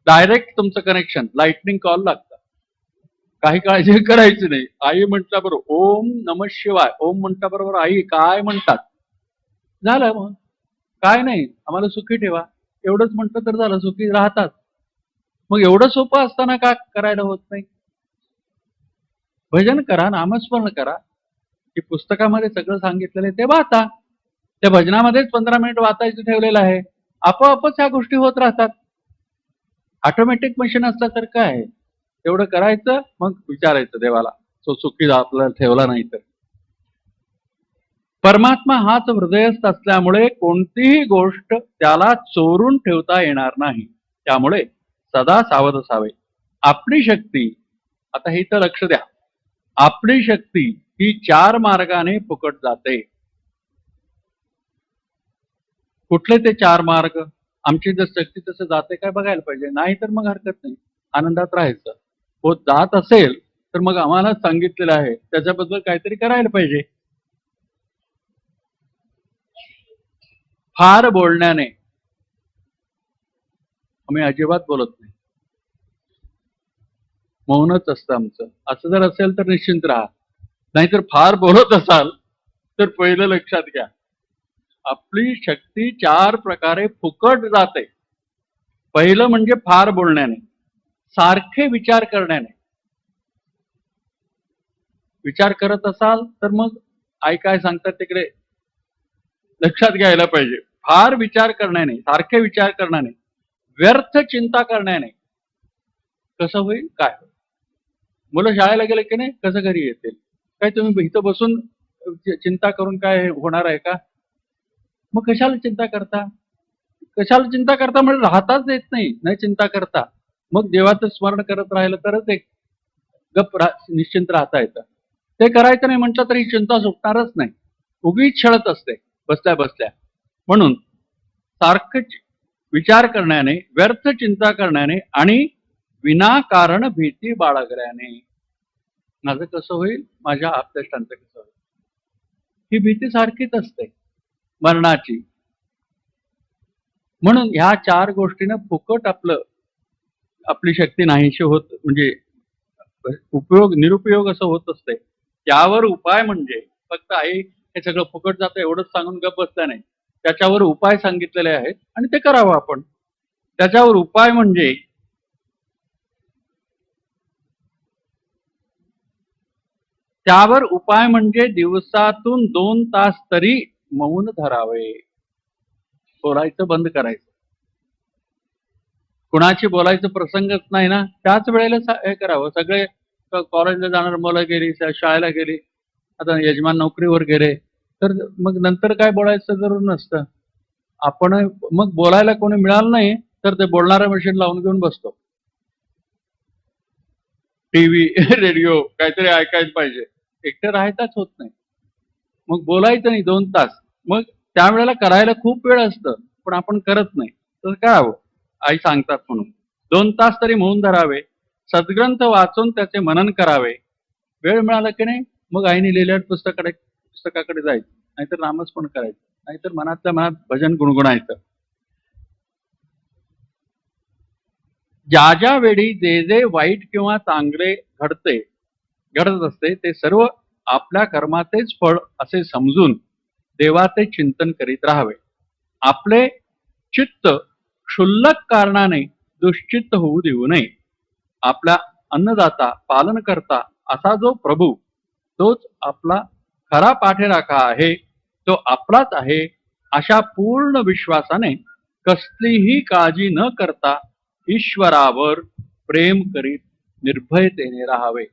डायरेक्ट तुमचं कनेक्शन, लाइटनिंग कॉल लागतं, काही काळजी करायची नाही. आई म्हटल्याबरोबर ओम नम शिवाय, ओम म्हटल्याबरोबर आई काय म्हणतात झालं. मग काय नाही, आम्हाला सुखी ठेवा एवढंच म्हटलं तर झालं, सुखी राहतात. मग एवढं सोपं असताना का करायला होत नाही? भजन करा, नामस्मरण करा, की पुस्तकामध्ये सगळं सांगितलेलं आहे ते वाचा. त्या भजनामध्येच 15 मिनिट वाचायचं ठेवलेलं आहे, आपोआपच ह्या गोष्टी होत राहतात. ऑटोमॅटिक मशीन असल्यासारखं आहे. तेवढं करायचं, मग विचारायचं देवाला, तो सुखी आपल्याला ठेवला नाही तर. परमात्मा हाच हृदयस्थ असल्यामुळे कोणतीही गोष्ट त्याला चोरून ठेवता येणार नाही. त्यामुळे सदा सावध असावे. आपली शक्ती, आता हे तर लक्ष द्या, आपली शक्ती ही 4 मार्गाने फुकट जाते. कुठले ते 4 मार्ग? आमची जर शक्ती तसं जाते काय बघायला पाहिजे, नाही तर मग हरकत नाही, आनंदात राहायचं. हो जात असेल तर मग आम्हाला सांगितलेलं आहे त्याच्याबद्दल काहीतरी करायला पाहिजे. फार बोलण्याने आम्ही अजिबात बोलत नाही, मौनच असतं आमचं. असं जर असेल तर निश्चिंत राहा, नाहीतर फार बोलत असाल तर पहिलं लक्षात घ्या, आपली शक्ती 4 प्रकारे फुकट जाते. पहिलं म्हणजे फार बोलण्याने, सारखे विचार करण्याने. विचार करत असाल तर मग आई काय सांगतात तिकडे लक्षात घ्यायला पाहिजे. फार विचार करण्याने, सारखे विचार करण्याने, व्यर्थ चिंता करण्याने कसं होईल काय होईल? मुलं शाळेला गेले की नाही कसं घरी येतील? काय तुम्ही इथं बसून चिंता करून काय होणार आहे का? मग कशाला चिंता करता? कशाला चिंता करता म्हणजे राहताच येत नाही, नाही चिंता करता. मग देवाचं स्मरण करत राहिलं तरच एक निश्चिंत राहता येतं. ते करायचं नाही म्हटलं तरी चिंता सुटणारच नाही, उगीच छळत असते बसल्या बसल्या. म्हणून सारखं विचार करण्याने, व्यर्थ चिंता करण्याने आणि विनाकारण भीती बाळगल्याने माझं कसं होईल, माझ्या आपत्याष्टांचं कसं होईल, ही भीती सारखीच असते मरणाची. म्हणून ह्या 4 गोष्टीनं फुकट आपली शक्ती नाहीशी होत, म्हणजे उपयोग निरुपयोग असं होत असते. त्यावर उपाय म्हणजे फक्त आई हे सगळं फुकट जातं एवढंच सांगून गप्प बसल्या नाही, त्याच्यावर उपाय सांगितलेले आहेत आणि ते करावं आपण. त्याच्यावर उपाय म्हणजे दिवसातून 2 तास तरी मौन धरावे, बोलायचं बंद करायचं. कुणाची बोलायचं प्रसंगच नाही ना, त्याच वेळेला हे करावं. सगळे कॉलेजला जाणार मुलं गेली, शाळेला गेली, आता यजमान नोकरीवर गेले, तर मग नंतर काय बोलायचं जरूर नसतं. आपण मग बोलायला कोणी मिळालं नाही तर ते बोलणारं मशीन लावून घेऊन बसतो. टीव्ही, रेडिओ काहीतरी ऐकायला पाहिजे, एकटं राहायचाच होत नाही. मग बोलायचं नाही 2 तास. मग त्यावेळेला करायला खूप वेळ असतं, पण आपण करत नाही. तर करावं, आई सांगतात म्हणून. 2 तास तरी मौन धरावे, सद्ग्रंथ वाचून त्याचे मनन करावे. वेळ मिळाला की नाही मग आईने लिहिलेल्या पुस्तकाकडे जायचं, नाहीतर नामस्मरण करायचं, नाहीतर मनातल्या मनात भजन गुणगुणायचं. ज्या ज्या वेळी जे जे वाईट किंवा चांगले घडत असते ते सर्व आपल्या कर्माचेच फळ असे समजून देवाचे चिंतन करीत राहावे. आपले चित्त क्षुल्लक कारणाने दुश्चित्त होऊ देऊ नये. आपला अन्नदाता, पालनकर्ता असा जो प्रभू, तोच आपला खरा पाठीराखा आहे, तो आपलाच आहे, अशा पूर्ण विश्वासाने कसलीही काळजी न करता ईश्वरावर प्रेम करीत निर्भयतेने राहावे